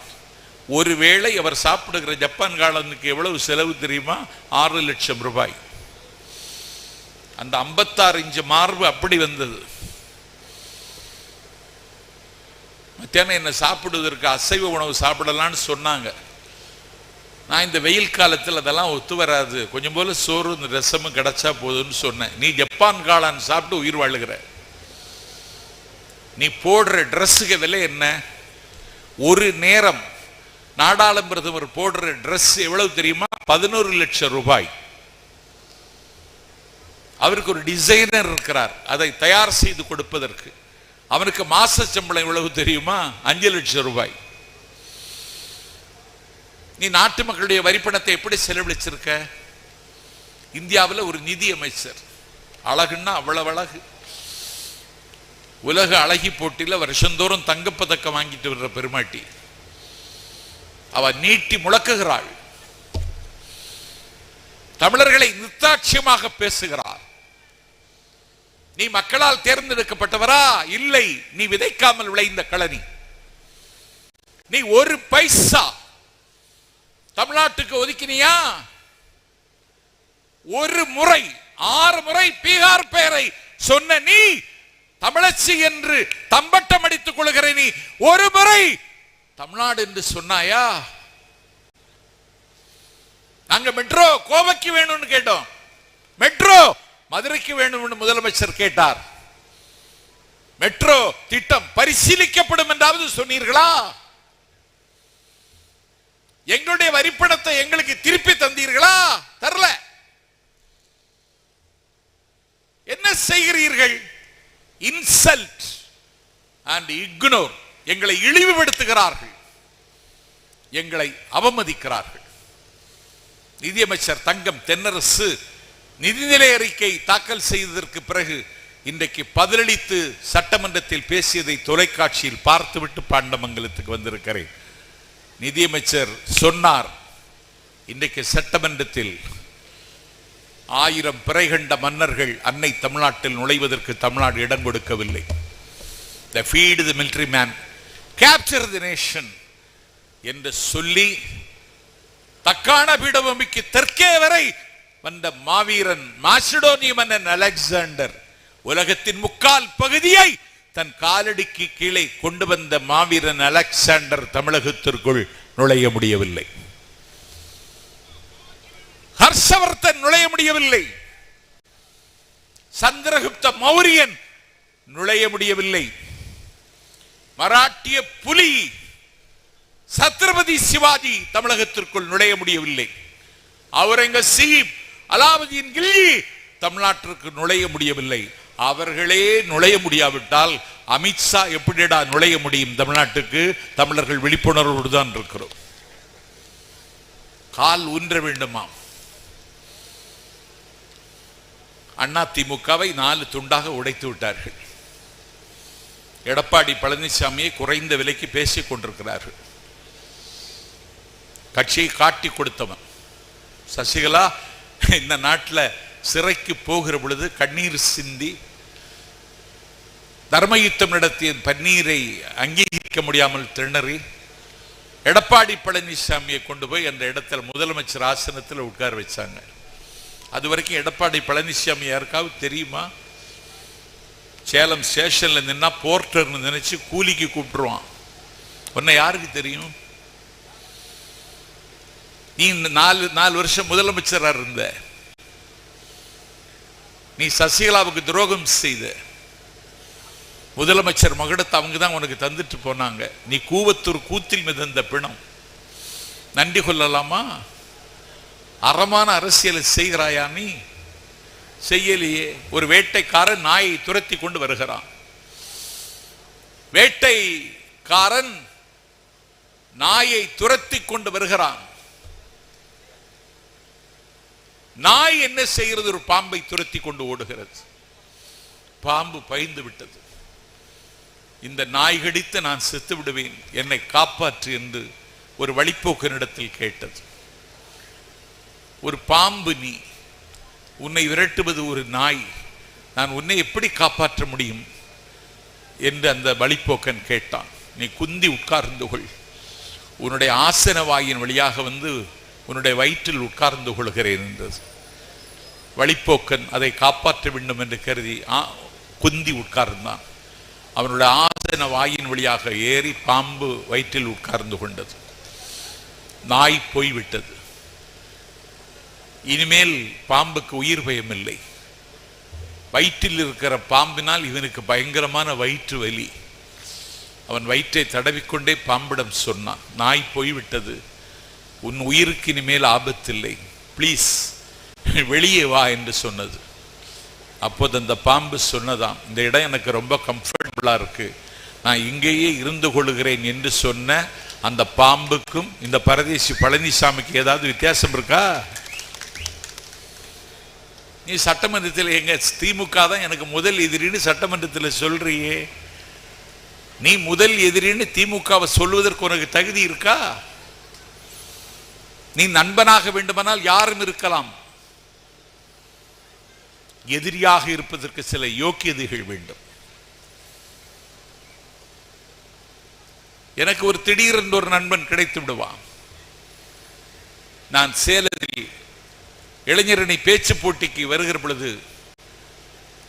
ஒருவேளை அவர் சாப்பிடுகிற ஜப்பான் காளானுக்கு எவ்வளவு செலவு தெரியுமா? 6 லட்சம் ரூபாய். அந்த 56 இன்ச்சு மார்பு அப்படி வந்தது. மத்தியானம் என்ன சாப்பிடுவதற்கு அசைவ உணவு சாப்பிடலான்னு சொன்னாங்க. நான் இந்த வெயில் காலத்தில் அதெல்லாம் ஒத்து வராது, கொஞ்சம் போல சோறு ரசமும் கிடைச்சா போதும்னு சொன்னேன். நீ ஜப்பான் காளான் சாப்பிட்டு உயிர் வாழுகிற. நீ போடுற ட்ரெஸ்ஸுக்கு விலை என்ன? ஒரு நேரம் நாடாளும் பிரதமர் போடுற ட்ரெஸ் எவ்வளவு தெரியுமா? 11 லட்சம் ரூபாய். அவருக்கு ஒரு டிசைனர் இருக்கிறார் அதை தயார் செய்து கொடுப்பதற்கு. அவனுக்கு மாச சம்பளம் எவ்வளவு தெரியுமா? 5 லட்சம் ரூபாய். நீ நாட்டு மக்களுடைய வரிப்பணத்தை எப்படி செலவழிச்சிருக்க? இந்தியாவில் ஒரு நிதி அமைச்சர், அழகுன்னா அவ்வளவு அழகு, உலக அழகி போட்டியில் வருஷந்தோறும் தங்கப்பதக்கம் வாங்கிட்டு வர்ற பெருமாட்டி, அவ நீட்டி முழக்குகிறாள், தமிழர்களை நித்தாட்சியமாக பேசுகிறார். நீ மக்களால் தேர்ந்தெடுக்கப்பட்டவரா? இல்லை, நீ விதைக்காமல் விளைந்த களனி. நீ ஒரு பைசா தமிழ்நாட்டுக்கு ஒதுக்கினியா? ஒரு முறை, 6 முறை பீகார் பெயரை சொன்ன நீ தமிழச்சி என்று தம்பட்டம் அடித்துக் கொள்கிற நீ ஒரு முறை தமிழ்நாடு என்று சொன்னாயா? நாங்க மெட்ரோ கோவைக்கு வேணும்னு கேட்டோம், மெட்ரோ மதுரைக்கு வேணும் முதலமைச்சர் கேட்டார். மெட்ரோ திட்டம் பரிசீலிக்கப்படும் என்றாவது சொன்னீர்களா? எங்களுடைய வரிப்பணத்தை எங்களுக்கு திருப்பி தந்தீர்களா? தரல. என்ன செய்கிறீர்கள்? Insult and ignore. எங்களை இழிவுபடுத்துகிறார்கள், எங்களை அவமதிக்கிறார்கள். நிதியமைச்சர் தங்கம் தென்னரசு நிதிநிலை அறிக்கை தாக்கல் செய்ததற்கு பிறகு இன்றைக்கு பதிலளித்து சட்டமன்றத்தில் பேசியதை தொலைக்காட்சியில் பார்த்துவிட்டு பாண்டமங்கலத்துக்கு வந்திருக்கிறேன். நிதியமைச்சர் சொன்னார், இன்றைக்கு சட்டமன்றத்தில் 1000 பிறை கண்ட மன்னர்கள் அன்னை தமிழ்நாட்டில் நுழைவதற்கு தமிழ்நாடு இடம் கொடுக்கவில்லை. They feed the military man, capture the nation என்று சொல்லி தக்கான பீடபூமிக்கு தெற்கே வரை வந்த மாவீரன் மாசிடோனிய மன்னன் அலெக்சாண்டர் உலகத்தின் 3/4 பகுதியை தன் காலடிக்கு கீழே கொண்டு வந்த மாவீரன் அலெக்சாண்டர் தமிழகத்திற்குள் நுழைய முடியவில்லை. ஹர்ஷவர்தன் நுழைய முடியவில்லை. சந்திரகுப்த மௌரியன் நுழைய முடியவில்லை. மராட்டிய புலி சத்ரபதி சிவாஜி தமிழகத்திற்குள் நுழைய முடியவில்லை. அவுரங்கசீப், அலாவுதீன் கில்ஜி தமிழ்நாட்டிற்கு நுழைய முடியவில்லை. அவர்களே நுழைய முடியாவிட்டால் அமித்ஷா எப்படிடா நுழைய முடியும் தமிழ்நாட்டுக்கு? தமிழர்கள் விழிப்புணர்வோடு தான் இருக்கிறோம். கால் ஊன்ற வேண்டுமா? அதிமுகவை 4 துண்டாக உடைத்து விட்டார்கள். எடப்பாடி பழனிசாமியை குறைந்த விலைக்கு பேசிக் கொண்டிருக்கிறார்கள். கட்சியை காட்டி கொடுத்தவன் சசிகலா இந்த நாட்டில் சிறைக்கு போகிற பொழுது கண்ணீர் சிந்தி தர்மயுத்தம் நடத்திய பன்னீரை அங்கீகரிக்க முடியாமல் திணறி எடப்பாடி பழனிசாமியை கொண்டு போய் அந்த இடத்துல முதலமைச்சர் ஆசனத்தில் உட்கார வச்சாங்க. அது வரைக்கும் எடப்பாடி பழனிசாமி யாருக்காவது தெரியுமா? சேலம் ஸ்டேஷன்ல நின்னா போர்ட்டர்னு நினைச்சு கூலிக்கு கூப்பிட்டுருவான். உன்னை யாருக்கு தெரியும்? நீ 4 வருஷம் முதலமைச்சரா இருந்த, நீ சசிகலாவுக்கு துரோகம் செய்த. முதலமைச்சர் மகுடத்தை அவங்க தான் உனக்கு தந்துட்டு போனாங்க. நீ கூவத்தூர் கூத்தில் மிதந்த பிணம். நன்றி கொள்ளலாமா? அறமான அரசியலை செய்கிறாயா? நீ செய்யலையே. ஒரு வேட்டைக்காரன் நாயை துரத்தி கொண்டு வருகிறான். வேட்டைக்காரன் நாயை துரத்தி கொண்டு வருகிறான். நாய் என்ன செய்கிறது? ஒரு பாம்பை துரத்தி கொண்டு ஓடுகிறது. பாம்பு பயந்து விட்டது. இந்த நாய் கடித்து நான் செத்து விடுவேன், என்னை காப்பாற்று என்று ஒரு வழிப்போக்கனிடத்தில் கேட்டது. ஒரு பாம்பு நீ, உன்னை விரட்டுவது ஒரு நாய், நான் உன்னை எப்படி காப்பாற்ற முடியும் என்று அந்த வழிப்போக்கன் கேட்டான். நீ குந்தி உட்கார்ந்து கொள், உன்னுடைய ஆசன வாயின் வழியாக வந்து உன்னுடைய வயிற்றில் உட்கார்ந்து கொள்கிறேன் என்றது. வழிப்போக்கன் அதை காப்பாற்ற வேண்டும் என்று கருதி குந்தி உட்கார்ந்தான். அவனுடைய ஆசன வாயின் வழியாக ஏறி பாம்பு வயிற்றில் உட்கார்ந்து கொண்டது. நாய் போய்விட்டது. இனிமேல் பாம்புக்கு உயிர் பயம் இல்லை. வயிற்றில் இருக்கிற பாம்பினால் இவனுக்கு பயங்கரமான வயிற்று வலி. அவன் வயிற்றை தடவிக்கொண்டே பாம்பிடம் சொன்னான், நாய் போய்விட்டது, உன் உயிருக்கு இனிமேல் ஆபத்தில்லை, பிளீஸ் வெளியே வா என்று சொன்னது. அப்போது அந்த பாம்பு சொன்னதாம், இந்த இடம் எனக்கு ரொம்ப கம்ஃபர்டபுளா இருக்கு, நான் இங்கேயே இருந்து கொள்கிறேன் என்று சொன்ன அந்த பாம்புக்கும் இந்த பரதேசி பழனிசாமிக்கு ஏதாவது வித்தியாசம் இருக்கா? நீ சட்டமன்றத்தில் எங்க திமுக தான் எனக்கு முதல் எதிரின்னு சட்டமன்றத்தில் சொல்றியே, நீ முதல் எதிரின்னு திமுகவை சொல்வதற்கு உனக்கு தகுதி இருக்கா? நீ நண்பனாக வேண்டுமானால் யாரும் இருக்கலாம், எதிரியாக இருப்பதற்கு சில யோக்கியதைகள் வேண்டும். எனக்கு ஒரு திடீரென்று ஒரு நண்பன் கிடைத்து விடுவான். நான் சேலத்தில் இளைஞரணி பேச்சு போட்டிக்கு வருகிற பொழுது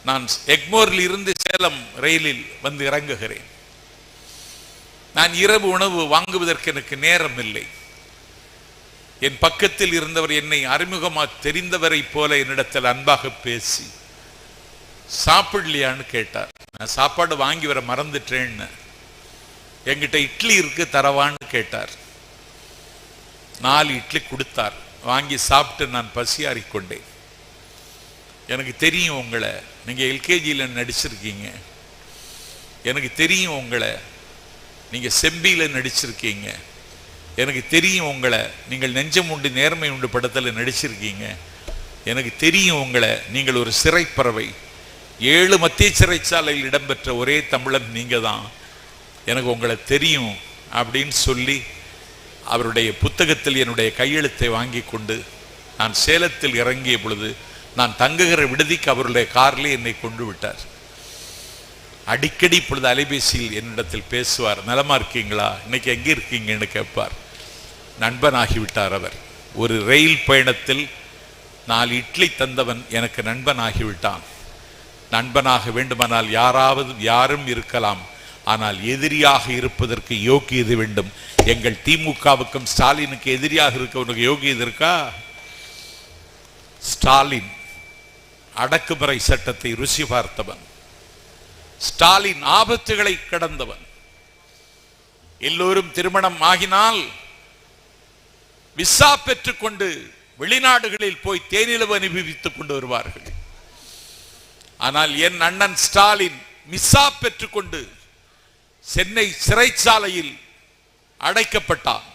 நான் எக்மோரில் இருந்து சேலம் ரயிலில் வந்து இறங்குகிறேன். நான் இரவு உணவு வாங்குவதற்கு எனக்கு நேரம் இல்லை. என் பக்கத்தில் இருந்தவர் என்னை அறிமுகமாக தெரிந்தவரை போல என்னிடத்தில் அன்பாக பேசி சாப்பிடலையான்னு கேட்டார். நான் சாப்பாடு வாங்கி வர மறந்துட்டேன்னு. என்கிட்ட இட்லி இருக்கு தரவான்னு கேட்டார். 4 இட்லி கொடுத்தார். வாங்கி சாப்பிட்டு நான் பசியாறிக்கொண்டேன். எனக்கு தெரியும் உங்களை, நீங்க எல்கேஜியில் நடிச்சிருக்கீங்க, எனக்கு தெரியும் உங்களை, நீங்க செம்பியில நடிச்சிருக்கீங்க, எனக்கு தெரியும் உங்களை, நீங்கள் நெஞ்சம் உண்டு நேர்மை உண்டு படத்தில் நடிச்சிருக்கீங்க, எனக்கு தெரியும் உங்களை, நீங்கள் ஒரு சிறைப்பறவை, 7 மத்திய சிறைச்சாலையில் இடம்பெற்ற ஒரே தமிழன் நீங்க தான், எனக்கு உங்களை தெரியும் அப்படின்னு சொல்லி அவருடைய புத்தகத்தில் என்னுடைய கையெழுத்தை வாங்கி கொண்டு நான் சேலத்தில் இறங்கிய பொழுது நான் தங்குகிற விடுதிக்கு அவருடைய காரிலே என்னை கொண்டு விட்டார். அடிக்கடி இப்பொழுது அலைபேசியில் என்னிடத்தில் பேசுவார், நலமா இருக்கீங்களா, இன்னைக்கு எங்கே இருக்கீங்கன்னு கேட்பார். நண்பனாகிவிட்டார் அவர். ஒரு ரயில் பயணத்தில் 4 இட்லி தந்தவன் எனக்கு நண்பனாகிவிட்டான். நண்பனாக வேண்டுமானால் யாரும் இருக்கலாம், ஆனால் எதிரியாக இருப்பதற்கு யோகியது வேண்டும். எங்கள் திமுகவுக்கும் ஸ்டாலினுக்கு எதிரியாக இருக்க உனக்கு யோகியது இருக்கா? ஸ்டாலின் அடக்குமுறை சட்டத்தை ருசி பார்த்தவன், ஸ்டாலின் ஆபத்துகளை கடந்தவன். எல்லோரும் திருமணம் ஆகினால் விசா பெற்றுக்கொண்டு வெளிநாடுகளில் போய் தேனிலவு அனுபவித்துக் கொண்டு வருவார்கள். ஆனால் என் அண்ணன் ஸ்டாலின் விசா பெற்றுக்கொண்டு சென்னை சிறைச்சாலையில் அடைக்கப்பட்டான்,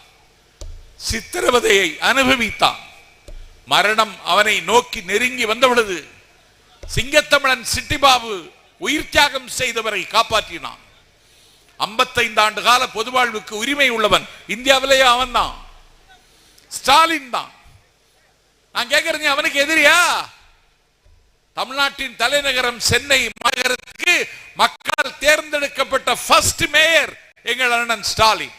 சித்திரவதையை அனுபவித்தான். மரணம் அவனை நோக்கி நெருங்கி வந்தபொழுது சிங்கத்தமிழன் சிட்டிபாபு உயிர் தியாகம் செய்தவரை காப்பாற்றினான். 55 ஆண்டு கால பொது வாழ்வுக்கு உரிமை உள்ளவன் இந்தியாவிலேயே அவன் தான், ஸ்டாலின் தான். நான் கேட்கிறேன், அவனுக்கு எதிரியா? தமிழ்நாட்டின் தலைநகரம் சென்னை மாநகரத்துக்கு மக்கள் தேர்ந்தெடுக்கப்பட்ட ஃபர்ஸ்ட் மேயர் எங்கள் அண்ணன் ஸ்டாலின்.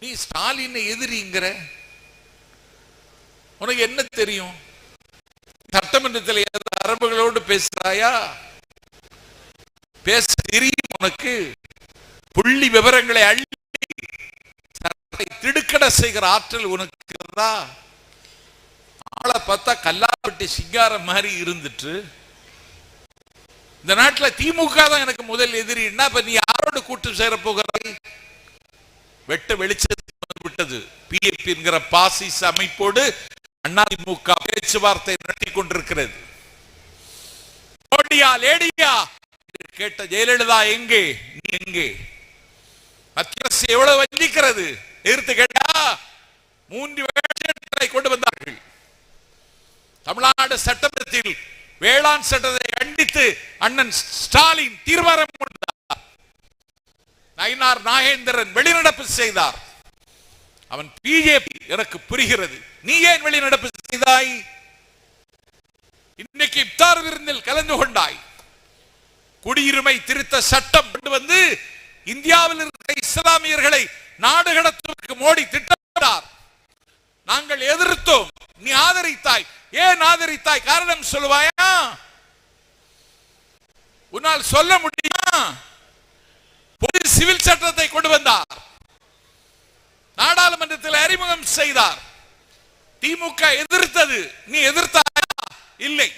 நீ ஸ்டாலின் எதிரிங்கிற, உனக்கு என்ன தெரியும்? சட்டமன்றத்தில் அரபுகளோடு பேசுறாயா? பேச தெரியும் உனக்கு? புள்ளி விவரங்களை அள்ளி திடுக்கட செய்கிற ஆற்றல் உனக்கு இருக்கிறதா? ஆளை பார்த்தா கல்லாப்பட்டி சிங்காரம் மாதிரி இருந்துட்டு, இந்த நாட்டில் திமுக தான் எனக்கு முதல் எதிரின்னா இப்ப நீ யாரோடு கூட்டு சேர போகிறாய்? வெட்ட வெளிச்சத்துக்கு விட்டது. பிஏபி என்கிற பாசிச அமைப்போடு அதிமுக பேச்சுவார்த்தை நடத்தி கொண்டிருக்கிறது. மோடியா லேடியா கேட்ட ஜெயலலிதா எங்கே, நீ எங்கே? மத்திய அரசு எவ்வளவு வஞ்சிக்கிறது எதிர்த்து கேட்டா 3 வேட்டைகளை கொண்டு வந்தார்கள். தமிழ்நாடு சட்டமன்றத்தில் வேளாண் சட்டத்தை கண்டித்து அண்ணன் ஸ்டாலின் தீர்மானம் கொண்டார். நயினார் நாகேந்திரன் வெளிநடப்பு செய்தார். அவன் பிஜேபி எனக்கு புரிகிறது. நீ ஏன் வெளிநடப்பு செய்தாய்? இன்னைக்கு இப்தார் விருந்தில் கலந்து கொண்டாய். குடியுரிமை திருத்த சட்டம் கொண்டு வந்து இந்தியாவில் இருக்கிற இஸ்லாமியர்களை நாடு கடத்துவதற்கு மோடி திட்டமிட்டார். நாங்கள் எதிர்த்தோம், நீ ஆதரித்தாய். ஏன் ஆதரித்தாய்? காரணம் சொல்லுவாயா? உன்னால் சொல்ல முடியுமா? பொது சிவில் சட்டத்தை கொண்டு வந்தார், நாடாளுமன்றத்தில் அறிமுகம் செய்தார். திமுக எதிர்த்தது, நீ எதிர்த்தாயா? இல்லை.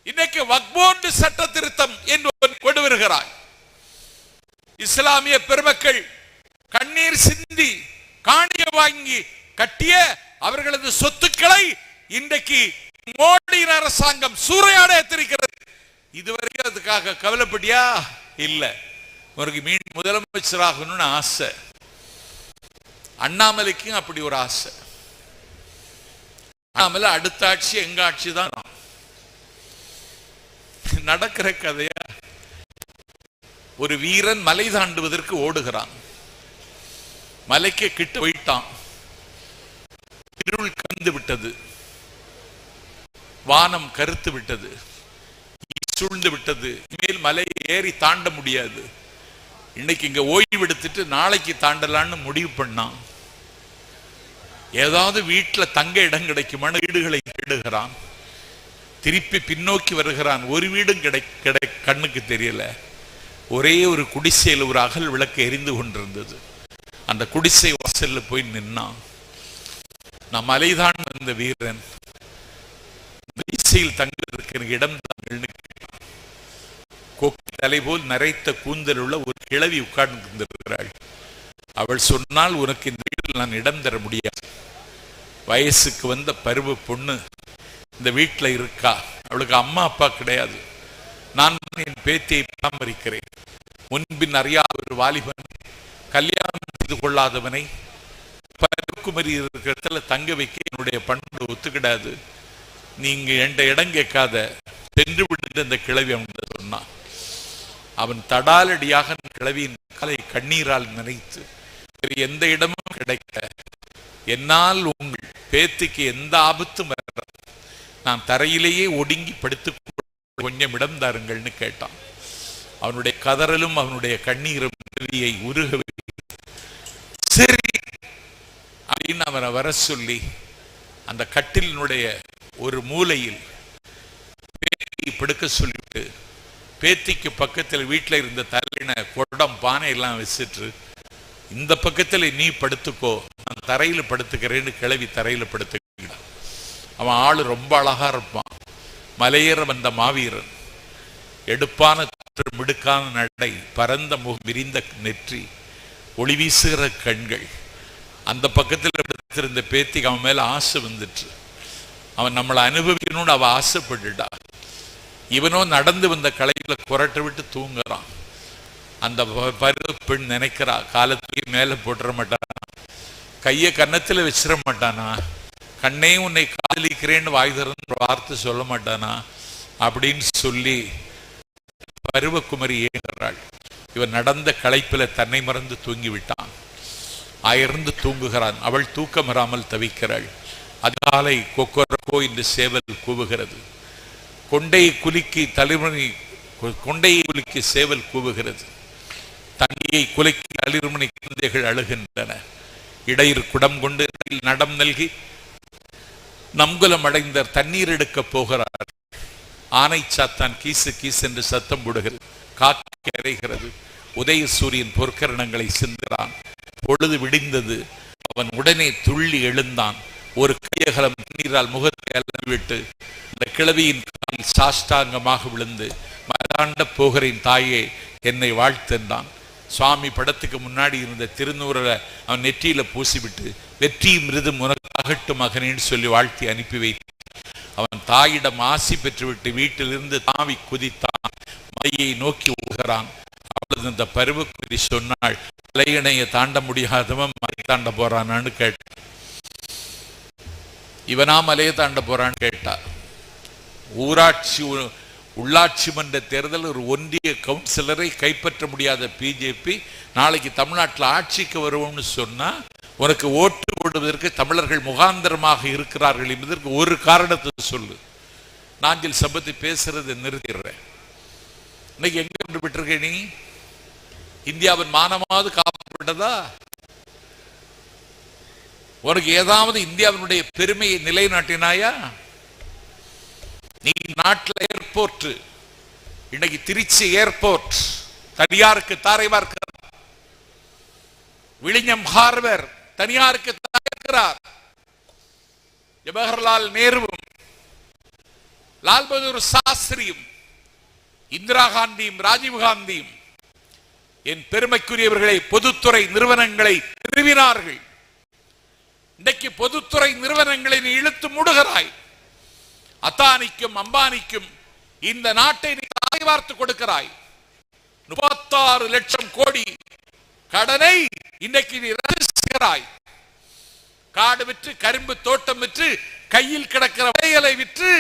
இன்னைக்கு வக்போர்டு சட்ட திருத்தம் என்று கொண்டு வருகிறாய். இஸ்லாமிய பெருமக்கள் கண்ணீர் சிந்தி காணிய வாங்கி கட்டிய அவர்களது சொத்துக்களை இன்றைக்கு மோடியின் அரசாங்கம் சூறையாட எத்திருக்கிறது. இதுவரைக்கும் அதுக்காக கவலைப்பட்டியா? இல்ல. உனக்கு மீண்டும் முதலமைச்சராகணும்னு ஆசை. அண்ணாமலைக்கும் அப்படி ஒரு ஆசை. அண்ணாமலை அடுத்த ஆட்சி எங்க ஆட்சி தான் நடக்கிற கதையா? ஒரு வீரன் மலை தாண்டுவதற்கு ஓடுகிறான். மலைக்கு கிட்ட போயிட்டான். இருள் கந்து விட்டது, வானம் கருத்து விட்டது, சூழ்ந்து விட்டது. இனிமேல் மலையை ஏறி தாண்ட முடியாது. இன்னைக்கு இங்க ஓய்வு எடுத்துட்டு நாளைக்கு தாண்டலான்னு முடிவு பண்ணான். ஏதாவது வீட்டில் தங்க இடம் கிடைக்குமான வீடுகளை தேடுகிறான். திருப்பி பின்னோக்கி வருகிறான். ஒரு வீடும் கண்ணுக்கு தெரியல. ஒரே ஒரு குடிசையில் ஒரு அகல் விளக்கு எரிந்து கொண்டிருந்தது. அந்த குடிசை வாசல்ல போய் நின்னான். நான் மலைதான் வந்த வீரன், குடிசையில் தங்குவதற்கு இடம் தாங்கள்னு கேட்டான். கொக்கி தலை போல் நரைத்த கூந்தல் உள்ள ஒரு கிழவி உட்கார்ந்து இருக்கிறாள். அவள் சொன்னால், உனக்கு இந்த வீட்டில் நான் இடம் தர முடியாது. வயசுக்கு வந்த பருவ பொண்ணு இந்த வீட்டில் இருக்கா. அவளுக்கு அம்மா அப்பா கிடையாது. நான் என் பேத்தியை பராமரிக்கிறேன். முன்பின் அறியாத ஒரு வாலிபன், கல்யாணம் செய்து கொள்ளாதவனை பருக்குமரி இருக்கிற இடத்துல தங்க வைக்க என்னுடைய பண்பு ஒத்துக்கிடாது. நீங்க எந்த இடம் கேட்காத, சென்று விட்டு இந்த கிழவி அவன் சொன்னான். அவன் தடாலடியாக கிழவியின் காலை கண்ணீரால் நினைத்து, எந்த இடமும் கிடைக்க, என்னால் உங்கள் பேத்திக்கு எந்த ஆபத்தும் வர, நான் தரையிலேயே ஒடுங்கி படுத்து கொஞ்சம் இடம் தாருங்கள்னு கேட்டான். அவனுடைய கதறலும் அவனுடைய கண்ணீரும் கிழவியை உருக, சரி அப்படின்னு அவனை வர சொல்லி அந்த கட்டிலினுடைய ஒரு மூலையில் படுக்க சொல்லிட்டு பேத்திக்கு பக்கத்தில் வீட்டில் இருந்த தலையின குடம் பானை எல்லாம் வச்சுட்டு, இந்த பக்கத்தில் நீ படுத்துக்கோ, நான் தரையில் படுத்துக்கிறேன்னு கிளவி தரையில் படுத்துக்கிறான். அவன் ஆளு ரொம்ப அழகா இருப்பான். மலையேற வந்த மாவீரன், எடுப்பான மிடுக்கான நடை, பரந்த முகம், விரிந்த நெற்றி, ஒளி வீசுகிற கண்கள். அந்த பக்கத்தில் படுத்திருந்த பேத்திக்கு அவன் மேல ஆசை வந்துட்டு, அவன் நம்மளை அனுபவிக்கணும்னு அவன் ஆசைப்பட்டுட்டா. இவனோ நடந்து வந்த களையில குரட்டை விட்டு தூங்குறான். அந்த பருவ பெண் நினைக்கிறா, காலத்துலேயே மேலே போட்டுற மாட்டானா, கையை கன்னத்தில் வச்சிட மாட்டானா, கண்ணே உன்னை காதலிக்கிறேன்னு வாய் திறந்து வார்த்தை சொல்ல மாட்டானா அப்படின்னு சொல்லி பருவக்குமரி ஏங்குறாள். இவன் நடந்த களைப்பில் தன்னை மறந்து தூங்கி விட்டான். அயர்ந்து தூங்குகிறான். அவள் தூக்கம் வராமல் தவிக்கிறாள். அதிகாலை கொக்கரக்கோ என்று சேவல் கூவுகிறது. கொண்டையை குலுக்கி தலைமுறை கொண்டையை குலுக்கி சேவல் கூவுகிறது. தங்கையை குலுக்கி அலிருமணி குழந்தைகள் அழுகின்றன. இடையில் குடம் கொண்டு நடம் நல்கி நம்குலம் அடைந்த தண்ணீர் எடுக்க போகிறார். ஆனை சாத்தான் கீசு கீசு என்று சத்தம் போடுகிறது. காக்கை அறைகிறது. உதய சூரியன் பொற்கரணங்களை சிந்துகிறான். பொழுது விடிந்தது. அவன் உடனே துள்ளி எழுந்தான். ஒரு கையகலம் நீரால் முகத்தை அலவிட்டு அந்த கிழவியின் காலில் சாஷ்டாங்கமாக விழுந்து, மறாண்ட போகிறேன் தாயே, என்னை வாழ்த்தென்றான். சுவாமி படத்துக்கு முன்னாடி இருந்த திருநூறலை அவன் நெற்றியில பூசிவிட்டு, வெற்றியும் மிருதும் உனக்கு அகட்டும் மகனேன்னு சொல்லி வாழ்த்தி அனுப்பி வைத்தான். அவன் தாயிடம் ஆசி பெற்றுவிட்டு வீட்டிலிருந்து தாவி குதித்தான். மலையை நோக்கி ஓடுகிறான். அப்பொழுது இந்த பருவக்குடி சொன்னாள், மலையணையை தாண்ட முடியாதவன் மலை தாண்ட போறானான்னு கேட்டான். இவனா மலையை தாண்ட போறான்னு கேட்டா. ஊராட்சி உள்ளாட்சி மன்ற தேர்தல் ஒரு ஒன்றிய கவுன்சிலரை கைப்பற்ற முடியாத பிஜேபி நாளைக்கு தமிழ்நாட்டில் ஆட்சிக்கு வருவோம்னு சொன்னா, உனக்கு ஓட்டு போடுவதற்கு தமிழர்கள் முகாந்திரமாக இருக்கிறார்கள் என்பதற்கு ஒரு காரணத்தை சொல்லு. நாஞ்சில் சம்பத்தி பேசுறதை நிறுத்திடுறேன். இன்னைக்கு எங்க கொண்டு விட்டுருக்க நீ? இந்தியாவின் மானமாவது காப்பாற்றப்பட்டதா? உனக்கு ஏதாவது இந்தியாவினுடைய பெருமையை நிலைநாட்டினாயா? நீ நாட்டில் ஏர்போர்ட், இன்னைக்கு திருச்சி ஏர்போர்ட் தனியாருக்கு தாரை பார்க்கிறார். விழிஞம் ஹார்பர் தனியாருக்கு தாரைக்கிறார். ஜவஹர்லால் நேருவும் லால் பகதூர் சாஸ்திரியும் இந்திரா காந்தியும் ராஜீவ் காந்தியும் என் பெருமைக்குரியவர்களை பொதுத்துறை நிறுவனங்களை நிறுவினார்கள். இன்றைக்கு பொதுத்துறை நிறுவனங்களை நீ இழுத்து மூடுகிறாய். அத்தானிக்கும் அம்பானிக்கும் இந்த நாட்டை நீ தாய் வார்த்து கொடுக்கிறாய். 36 லட்சம் கோடி கடனை இன்றைக்கு நீ ரசிக்கிறாய். காடு விற்று, கரும்பு தோட்டம் விற்று, கையில் கிடக்கிற வளையலை விற்று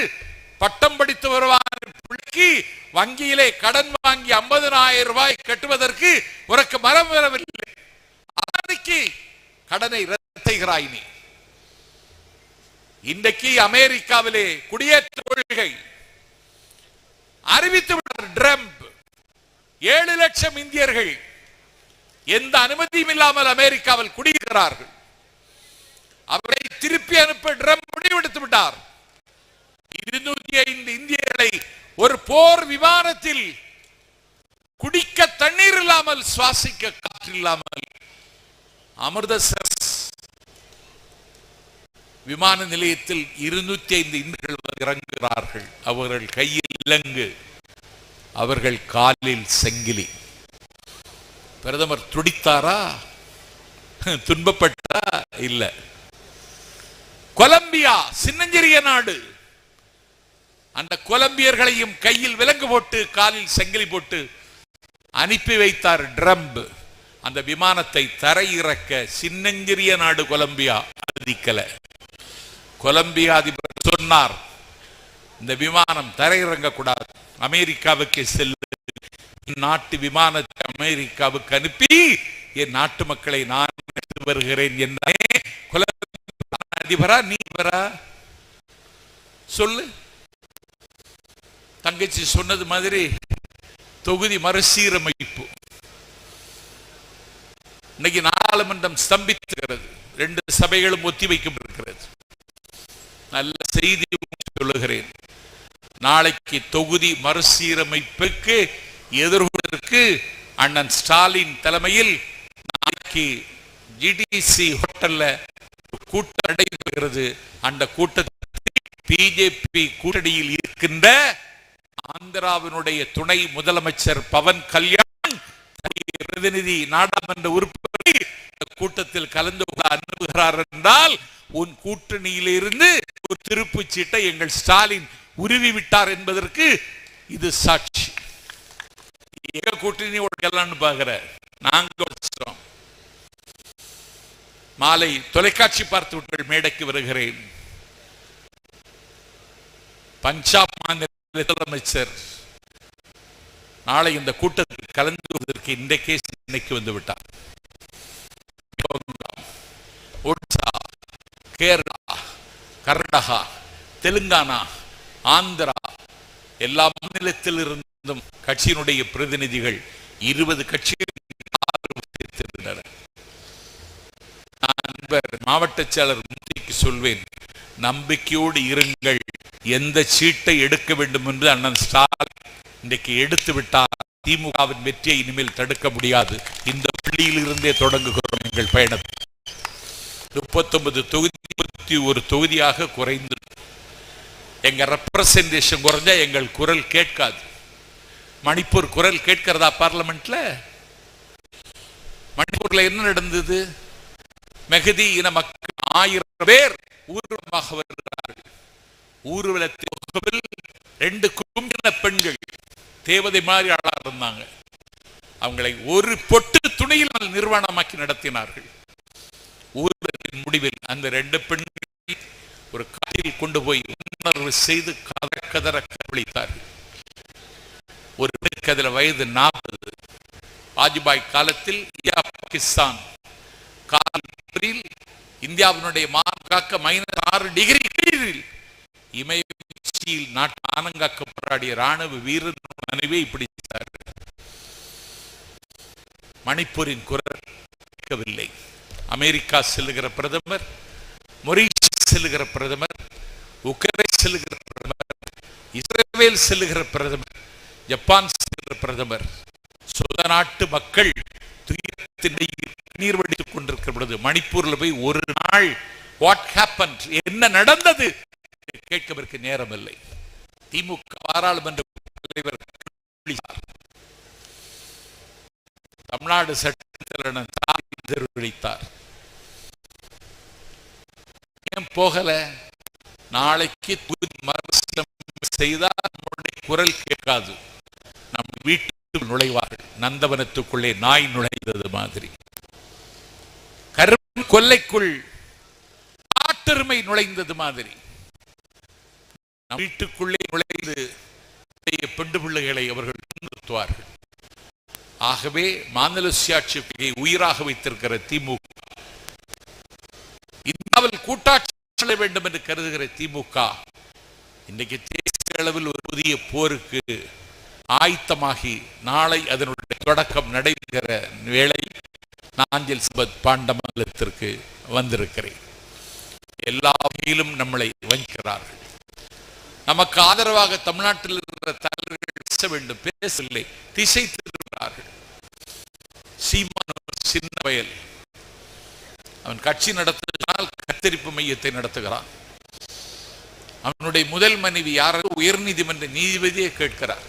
பட்டம் படித்து வருவான் பிள்ளைக்கு வங்கியிலே கடன் வாங்கி 50,000 ரூபாய் கட்டுவதற்கு உனக்கு மரம் வரவில்லை. அதானிக்கு கடனை ரத்துகிறாய் நீ. இன்றைக்கு அமெரிக்காவிலே குடியேற்ற கொள்கை அறிவித்து விட்டார் ட்ரம்ப். 7 லட்சம் இந்தியர்கள் எந்த அனுமதியும் இல்லாமல் அமெரிக்காவில் குடியிருக்கிறார்கள். அவரை திருப்பி அனுப்ப ட்ரம்ப் முடிவெடுத்து விட்டார். 205 இந்தியர்களை ஒரு போர் விமானத்தில் குடிக்க தண்ணீர் இல்லாமல், சுவாசிக்க காற்று இல்லாமல் அமிர்தசரஸ் விமான நிலையத்தில் 205 இந்தியர்கள் இறங்குகிறார்கள். அவர்கள் கையில் இலங்கு, அவர்கள் காலில் சங்கிலி. பிரதமர் துடித்தாரா? துன்பப்பட்டா? இல்ல. கொலம்பியா சின்னஞ்சிறிய நாடு. அந்த கொலம்பியர்களையும் கையில் விலங்கு போட்டு காலில் சங்கிலி போட்டு அனுப்பி வைத்தார் ட்ரம்ப். அந்த விமானத்தை தரையிறக்க சின்னஞ்சிறிய நாடு கொலம்பியா அனுமதிக்கல. கொலம்பியா அதிபர் சொன்னார், இந்த விமானம் தரையிறங்க கூடாது, அமெரிக்காவுக்கு செல்லு. நாட்டு விமானத்தை அமெரிக்காவுக்கு அனுப்பி என் நாட்டு மக்களை நான் வருகிறேன் என்றே. கொலம்பியா அதிபரா நீ அதிபரா சொல்லு? தங்கச்சி சொன்னது மாதிரி தொகுதி மறுசீரமைப்பு. இன்னைக்கு நாடாளுமன்றம் ஸ்தம்பித்துகிறது. 2 சபைகளும் ஒத்தி வைக்கப்பட்டிருக்கிறது. நல்ல செய்தி சொல்லுகிறேன். நாளைக்கு தொகுதி மறுசீரமைப்புக்கு எதிர்கொள்வதற்கு அண்ணன் ஸ்டாலின் தலைமையில் நாளைக்கு ஜிடிசி ஹோட்டல்ல கூட்டம் நடைபெறுகிறது. அந்த கூட்டத்தில் பிஜேபி கூட்டணியில் இருக்கின்ற ஆந்திராவினுடைய துணை முதலமைச்சர் பவன் கல்யாண் பிரதிநிதி நாடாளுமன்ற உறுப்பினர் கூட்டத்தில் கலந்து கொள்ள அனுப்புகிறார் என்றால் உன் கூட்டணியிலிருந்து ஒரு திருப்பு சீட்டை எங்கள் ஸ்டாலின் உருவி விட்டார் என்பதற்கு இது சாட்சி. எங்க கூட்டணி பாக்குற நாங்க மாலை தொலைக்காட்சி பார்த்து விட்டு மேடைக்கு வருகிறேன். பஞ்சாப் மாநில முதலமைச்சர் நாளை இந்த கூட்டத்தில் கலந்து கொள்வதற்கு இன்றைக்கே சென்னைக்கு வந்து விட்டார். ஒடிசா, கேரளா, கர்நாடகா, தெலுங்கானா, ஆந்திரா எல்லா மாநிலத்தில் இருந்தும் கட்சியினுடைய பிரதிநிதிகள் 20 கட்சிகள் மாவட்ட செயலர் மூர்த்திக்கு சொல்வேன், நம்பிக்கையோடு இருங்கள். எந்த சீட்டை எடுக்க வேண்டும் என்று அண்ணன் ஸ்டாலின் இன்றைக்கு எடுத்து விட்டார். திமுகவின் வெற்றியை இனிமேல் தடுக்க முடியாது. இந்த புள்ளியில் இருந்தே தொடங்குகிறோம் எங்கள் பயணத்தை. 39 தொகுதி 21 தொகுதியாக குறைந்து எங்க ரெப்ரசன்டேஷன் குறைஞ்சா எங்கள் குரல் கேட்காது. மணிப்பூர் குரல் கேட்கிறதா பார்லிமெண்ட்ல? மணிப்பூர்ல என்ன நடந்தது? மெகதி இன மக்கள் 1000 பேர் ஊர்வலமாக வருகிறார்கள். ஊர்வலத்தில் 2 கும்பின பெண்கள் தேவதை மாதிரி ஆளா இருந்தாங்க. அவங்களை ஒரு பொட்டு துணியில் நிர்வாணமாக்கி நடத்தினார்கள். ஊர்வலத்தின் முடிவில் அந்த 2 பெண்கள் ஒரு காட்டில் கொண்டு போய் உணர்வு செய்து கதற கவனித்தார்கள். ஒரு பெண்ணுக்கு அதில் வயது 40. வாஜ்பாய் காலத்தில் இந்தியா பாகிஸ்தான் காலில் இந்தியாவினுடைய மானங்காக்க -6 டிகிரி இமயத்தில் நாட்டு மானங்காக்க போராடிய ராணுவ வீரர் மனைவி இப்படி மணிப்பூரின் குரல் கேட்கவில்லை. அமெரிக்கா செல்லுகிற பிரதமர், மொரீஷியஸ் செல்லுகிற பிரதமர், உக்ரைன் செல்லுகிற பிரதமர், இஸ்ரேல் செல்லுகிற பிரதமர், ஜப்பான் செல்லுகிற பிரதமர், சொந்த நாட்டு மக்கள் நீர் வடித்துக் கொண்டிருக்கிற பொழுது மணிப்பூர்ல போய் ஒரு நாள் வாட் ஹேப்பன்ட், என்ன நடந்தது கேட்கவதற்கு நேரம் இல்லை. திமுக பாராளுமன்ற தலைவர் தமிழ்நாடு சட்டத்தில் தெரிவித்தார். ஏன் போகல? நாளைக்கு செய்தால் நம்முடைய குரல் கேட்காது. நம் வீட்டுக்கு நுழைவார்கள். நந்தவனத்துக்குள்ளே நாய் நுழைந்தது மாதிரி, கரும்பு கொல்லைக்குள் காட்டெருமை நுழைந்தது மாதிரி வீட்டுக்குள்ளே நுழைந்து பெண்டு பிள்ளைகளை அவர்கள் நிறுத்துவார்கள். ஆகவே மாநில சுயாட்சியை உயிராக வைத்திருக்கிற திமுக, இந்தியாவில் கூட்டாட்சி வேண்டும் என்று கருதுகிற திமுக இன்றைக்கு தேசிய அளவில் ஒரு புதிய போருக்கு ஆயத்தமாகி நாளை அதனுடைய தொடக்கம் நடைபெறுகிற வேளை நாஞ்சில் சம்பத் பாண்டமங்கலத்திற்கு வந்திருக்கிறேன். எல்லா வகையிலும் நம்மளை வஞ்சிக்கிறார்கள். நமக்கு ஆதரவாக தமிழ்நாட்டில் இருக்கிற தலைவர்கள் பேச வேண்டும், பேசவில்லை, திசை திரும்புகிறார்கள். சீமான் சின்ன வயல், அவன் கட்சி நடத்தினால் கத்தரிப்பு மையத்தை நடத்துகிறான். அவனுடைய முதல் மனைவி யாரும் உயர் நீதிமன்ற நீதிபதியை கேட்கிறார்.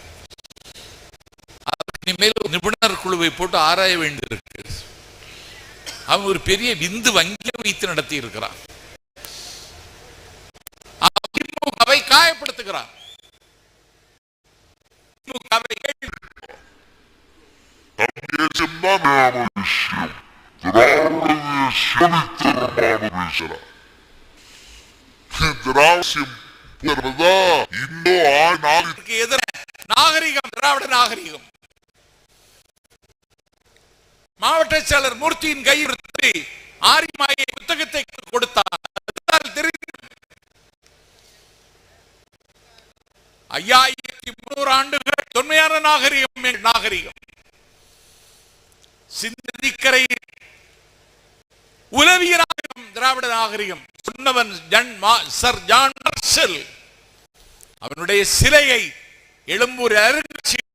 இனிமேல் நிபுணர் குழுவை போட்டு ஆராய வேண்டியிருக்கு. அவன் ஒரு பெரிய விந்து வங்கியை வைத்து நடத்தி இருக்கிறான். திமுகவை காயப்படுத்துகிறான். நாகரிகம், திராவிட நாகரிகம். மாவட்ட செயலர் மூர்த்தியின் கையில் ஆரிமாயை புத்தகத்தை கொடுத்தார். 5300 ஆண்டுகள் தொன்மையான நாகரிகம். நாகரிகம் சிந்திக்கரை உலவிய நாகரிகம், திராவிட நாகரிகம் சொன்னவன் சர் ஜான் மார்ஷல். அவனுடைய சிலையை எழும்பூர் அருங்காட்சியகத்தில்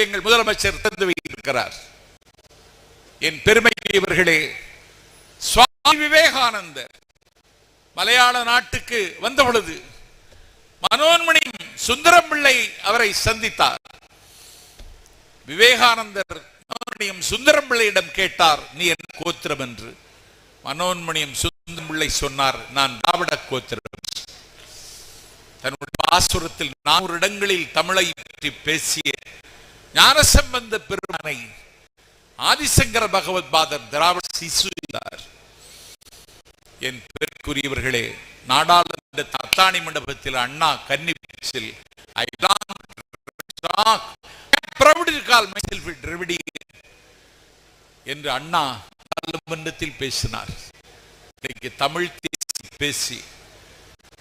எங்கள் முதலமைச்சர் திறந்து வைத்திருக்கிறார். என் பெருமைக்குரியவர்களே, சுவாமி விவேகானந்தர் மலையாள நாட்டுக்கு வந்த பொழுது மனோன்மணியம் சுந்தரம் பிள்ளை அவரை சந்தித்தார். விவேகானந்தர் மனோன்மணியம் சுந்தரம் பிள்ளையிடம் கேட்டார், நீ என்ன கோத்திரம் என்று. மனோன்மணியம் சுந்தரம் பிள்ளை சொன்னார், நான் திராவிட கோத்திரம். தன்னுடைய பாசுரத்தில் 400 இடங்களில் தமிழை பற்றி பேசிய ஞானசம்பந்த பெருமானை ஆதிசங்கர பகவத் பாதர் திராவிட சிசு என்றார். என் பெருக்குரியவர்களே, நாடாளுமன்ற அத்தாணி மண்டபத்தில் அண்ணா கன்னி பேச்சில் என்று அண்ணா நாடாளுமன்றத்தில் பேசினார். தமிழ் பேசி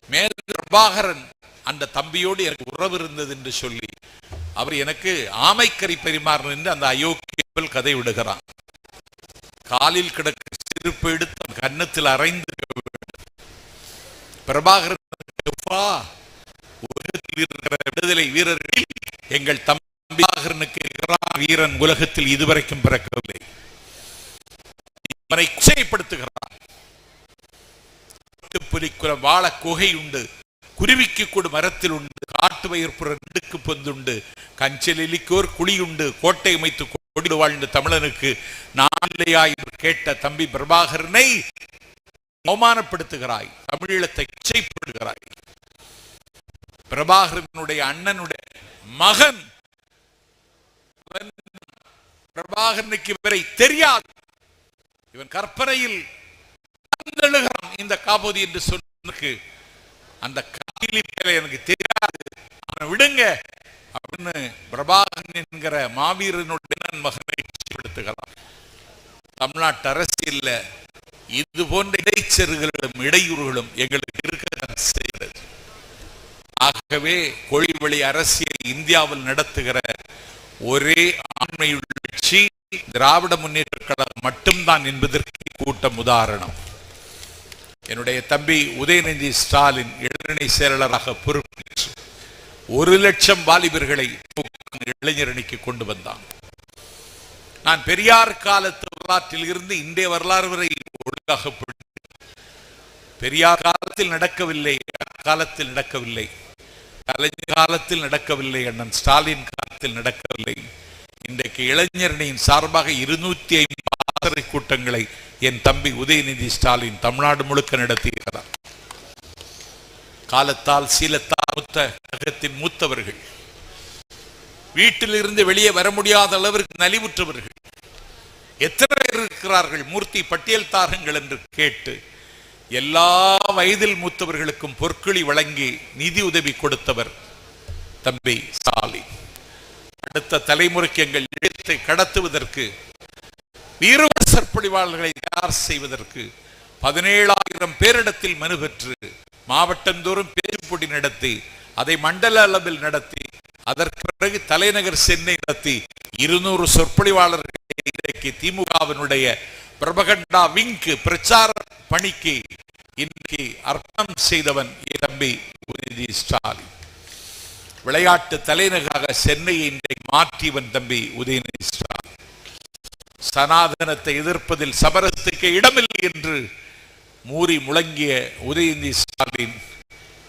மேல் பிரபாகரன் அந்த தம்பியோடு எனக்கு உறவு இருந்தது என்று சொல்லி அவர் எனக்கு ஆமைக்கறி பரிமாறன் என்று அந்த அயோக்கியல் கதை விடுகிறான். காலில் கிடக்க செருப்பு எடுத்து கன்னத்தில் அரைந்து பிரபாகரன் உலகத்தில் இருக்கிற விடுதலை வீரர்களில் எங்கள் தம்பியாகரனுக்கு வீரன் உலகத்தில் இதுவரைக்கும் பிறக்கவில்லை. அவரை குசைப்படுத்துகிறார். புலிக்குளம் வாழ குகை உண்டு, குருவிக்கு கூடு மரத்தில் உண்டு, காட்டு வயிற்புற நெடுக்கு பொந்துண்டு, கஞ்சல் எலிக்கோர் குழியுண்டு, கோட்டை அமைத்து கொடி வாழ்ந்த தமிழனுக்கு நாளையா என்று கேட்ட தம்பி பிரபாகரனை அவமானப்படுத்துகிறாய், தமிழீழத்தை இச்சைப்படுகிறாய். பிரபாகரனுடைய அண்ணனுடைய மகன் பிரபாகரனுக்கு இவரை தெரியாது. இவன் கற்பனையில் இந்த காபோதி என்று சொன்னதுக்கு அந்த காலி பேரை எனக்கு தெரியாது, அவனை விடுங்க அப்படின்னு பிரபாகரன் என்கிற மாவீரனுடைய மகனை இச்சைப்படுத்துகிறான். தமிழ்நாட்டு அரசியல்ல இது போன்ற இடைச்செருகளும் இடையூறுகளும் எங்களுக்கு இருக்க செய்கிறது. ஆகவே கொள்வழி அரசியல் இந்தியாவில் நடத்துகிற ஒரே ஆண்மையுள்ள கட்சி திராவிட முன்னேற்ற கழகம் மட்டும்தான் என்பதற்கு கூட்டம் உதாரணம். என்னுடைய தம்பி உதயநிதி ஸ்டாலின் இளைஞரணி செயலாளராக பொறுப்பேற்று 1,00,000 வாலிபர்களை இளைஞரணிக்கு கொண்டு வந்தான். நான் பெரியார் காலத்து வரலாற்றில் இருந்து இந்திய வரலாறு வரை ஒழுங்காக பெரியார் காலத்தில் நடக்கவில்லை, காலத்தில் நடக்கவில்லை, கலைஞர் காலத்தில் நடக்கவில்லை, அண்ணன் ஸ்டாலின் காலத்தில் நடக்கவில்லை. இன்றைக்கு இளைஞரணியின் சார்பாக 250 கூட்டங்களை என் தம்பி உதயநிதி ஸ்டாலின் தமிழ்நாடு முழுக்க நடத்தியிருக்கிறார். காலத்தால் சீலத்தால் கழகத்தின் மூத்தவர்கள், வீட்டில் இருந்து வெளியே வர முடியாத அளவிற்கு நலிவுற்றவர்கள் எத்தனை பேர் இருக்கிறார்கள், மூர்த்தி பட்டியல் தாருங்கள் என்று கேட்டு எல்லா வயதில் மூத்தவர்களுக்கும் பொற்களி வழங்கி நிதி உதவி கொடுத்தவர் தம்பி ஸ்டாலின். அடுத்த தலைமுறைக்கு எங்கள் இடத்தை கடத்துவதற்கு, வீரவ சொற்பொழிவாளர்களை தயார் செய்வதற்கு 17,000 பேரிடத்தில் மனு பெற்று மாவட்டந்தோறும் பேச்சுப்போட்டி நடத்தி அதை மண்டல அளவில் நடத்தி அதற்கு பிறகு தலைநகர் சென்னை நடத்தி 200 சொற்பொழிவாளர்களை திமுகவினுடைய பிரபகண்டா விங்கு பிரச்சார பணிக்கு இன்றைக்கு அர்ப்பணம் செய்தவன் தம்பி உதயநிதி ஸ்டாலின். விளையாட்டு தலைநகராக சென்னையை மாற்றியவன் தம்பி உதயநிதி ஸ்டாலின். சனாதனத்தை எதிர்ப்பதில் சமரசத்துக்கு இடமில்லை என்று மூறி முழங்கிய உதயநிதி ஸ்டாலின்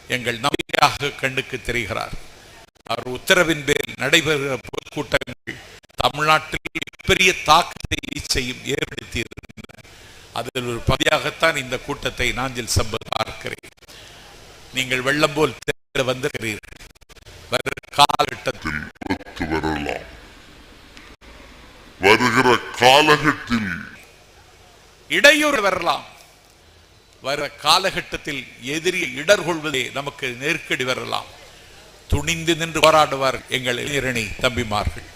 எங்கள் நம்பிக்கையாக கண்ணுக்கு தெரிகிறார். அவர் உத்தரவின் பேரில் நடைபெறுகிற பொதுக்கூட்டங்கள் தமிழ்நாட்டில் பெரிய தாக்கத்தை செய்யும் ஏற்படுத்தி இருக்கின்றன. அதில் ஒரு பகுதியாகத்தான் இந்த கூட்டத்தை நாஞ்சில் சம்பத் பார்க்கிறேன். நீங்கள் வெள்ளம் போல் வந்திருக்கிறீர்கள். காலகட்டத்தில் வரலாம், வருகிற காலகட்டத்தில் இடையூறு வரலாம், வர காலகட்டத்தில் எதிரியை இடர்கொள்வதே நமக்கு நெருக்கடி வரலாம். துணிந்து நின்று போராடுவார் எங்கள் இளைஞரணி தம்பிமார்கள்.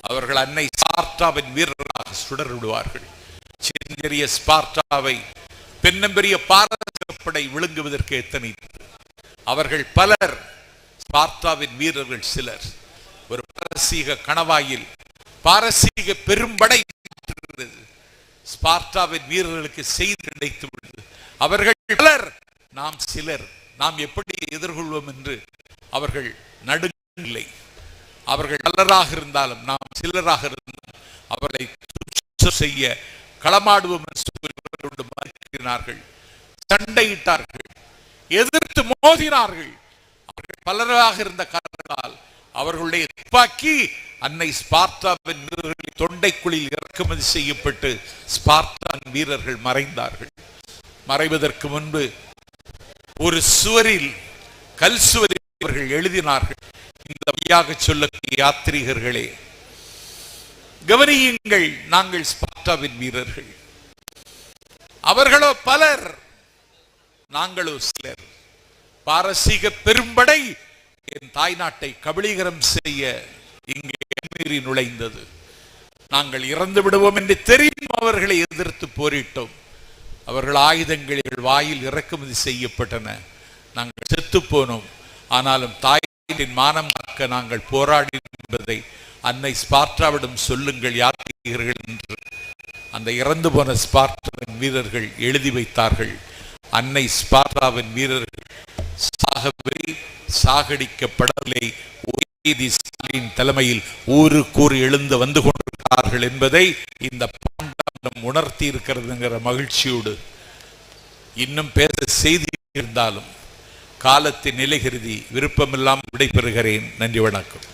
அவர்கள் அன்னை ஸ்பார்ட்டாவின் வீரர்களாக சுடர் விடுவார்கள். சிறிய ஸ்பார்ட்டாவை பெண்ணம்பெரிய பாரசீகப்படை விழுங்குவதற்கு எத்தனைத்தது. அவர்கள் பலர் ஸ்பார்ட்டாவின் வீரர்கள் சிலர். ஒரு பாரசீக கணவாயில் பாரசீக பெரும்படை ஸ்பார்ட்டாவின் வீரர்களுக்கு செய்தி கிடைத்து விடுது. அவர்கள் பலர், நாம் சிலர். நாம் எப்படி எதிர்கொள்வோம் என்று அவர்கள் நடுங்கவில்லை. அவர்கள் பலராக இருந்தாலும் நாம் சிலராக இருந்தாலும் அவர்களை செய்ய களமாடுவோம் என்று மறுக்கிறார்கள், சண்டையிட்டார்கள், எதிர்த்து மோதினார்கள். அவர்கள் பலராக இருந்த காரணத்தால் அவர்களுடைய துப்பாக்கி அன்னை ஸ்பார்ட்டாவின் வீரர்களின் தொண்டைக்குழியில் இறக்குமதி செய்யப்பட்டு ஸ்பார்ட்டான் வீரர்கள் மறைந்தார்கள். மறைவதற்கு முன்பு ஒரு சுவரில், கல் சுவரில் அவர்கள் எழுதினார்கள், இந்த வழியாக சொல்லக்கூடிய யாத்ரீகர்களே கவனியுங்கள், நாங்கள் ஸ்பார்ட்டாவின் வீரர்கள். அவர்களோ பலர், நாங்களோ சிலர். பாரசீக பெரும்படை என் தாய் நாட்டை கபளீகரம் செய்ய இங்கே மீறி நுழைந்தது. நாங்கள் இறந்து விடுவோம் என்று தெரியும் அவர்களை எதிர்த்து போரிட்டோம். அவர்கள் ஆயுதங்கள் வாயில் இறக்குமதி செய்யப்பட்டன. நாங்கள் செத்து போனோம். ஆனாலும் தாயின் மானம் காக்க நாங்கள் போராடி என்பதை அன்னை ஸ்பார்ட்டாவிடம் சொல்லுங்கள் யாத்ரீகர்கள் என்று அந்த இறந்து போன ஸ்பார்ட்டாவின் வீரர்கள் எழுதி வைத்தார்கள். அன்னை ஸ்பார்ட்டாவின் வீரர்கள் சாகவே சாகடிக்கப்படவில்லை. தலைமையில் ஊருக்கு எழுந்து வந்து கொண்டிருக்கிறார்கள் என்பதை இந்த பாண்டம் உணர்த்தி இருக்கிறதுங்கிற மகிழ்ச்சியோடு இன்னும் பேச செய்தி இருந்தாலும் காலத்தின் நிலை கருதி விருப்பமில்லாமல் விடைபெறுகிறேன். நன்றி, வணக்கம்.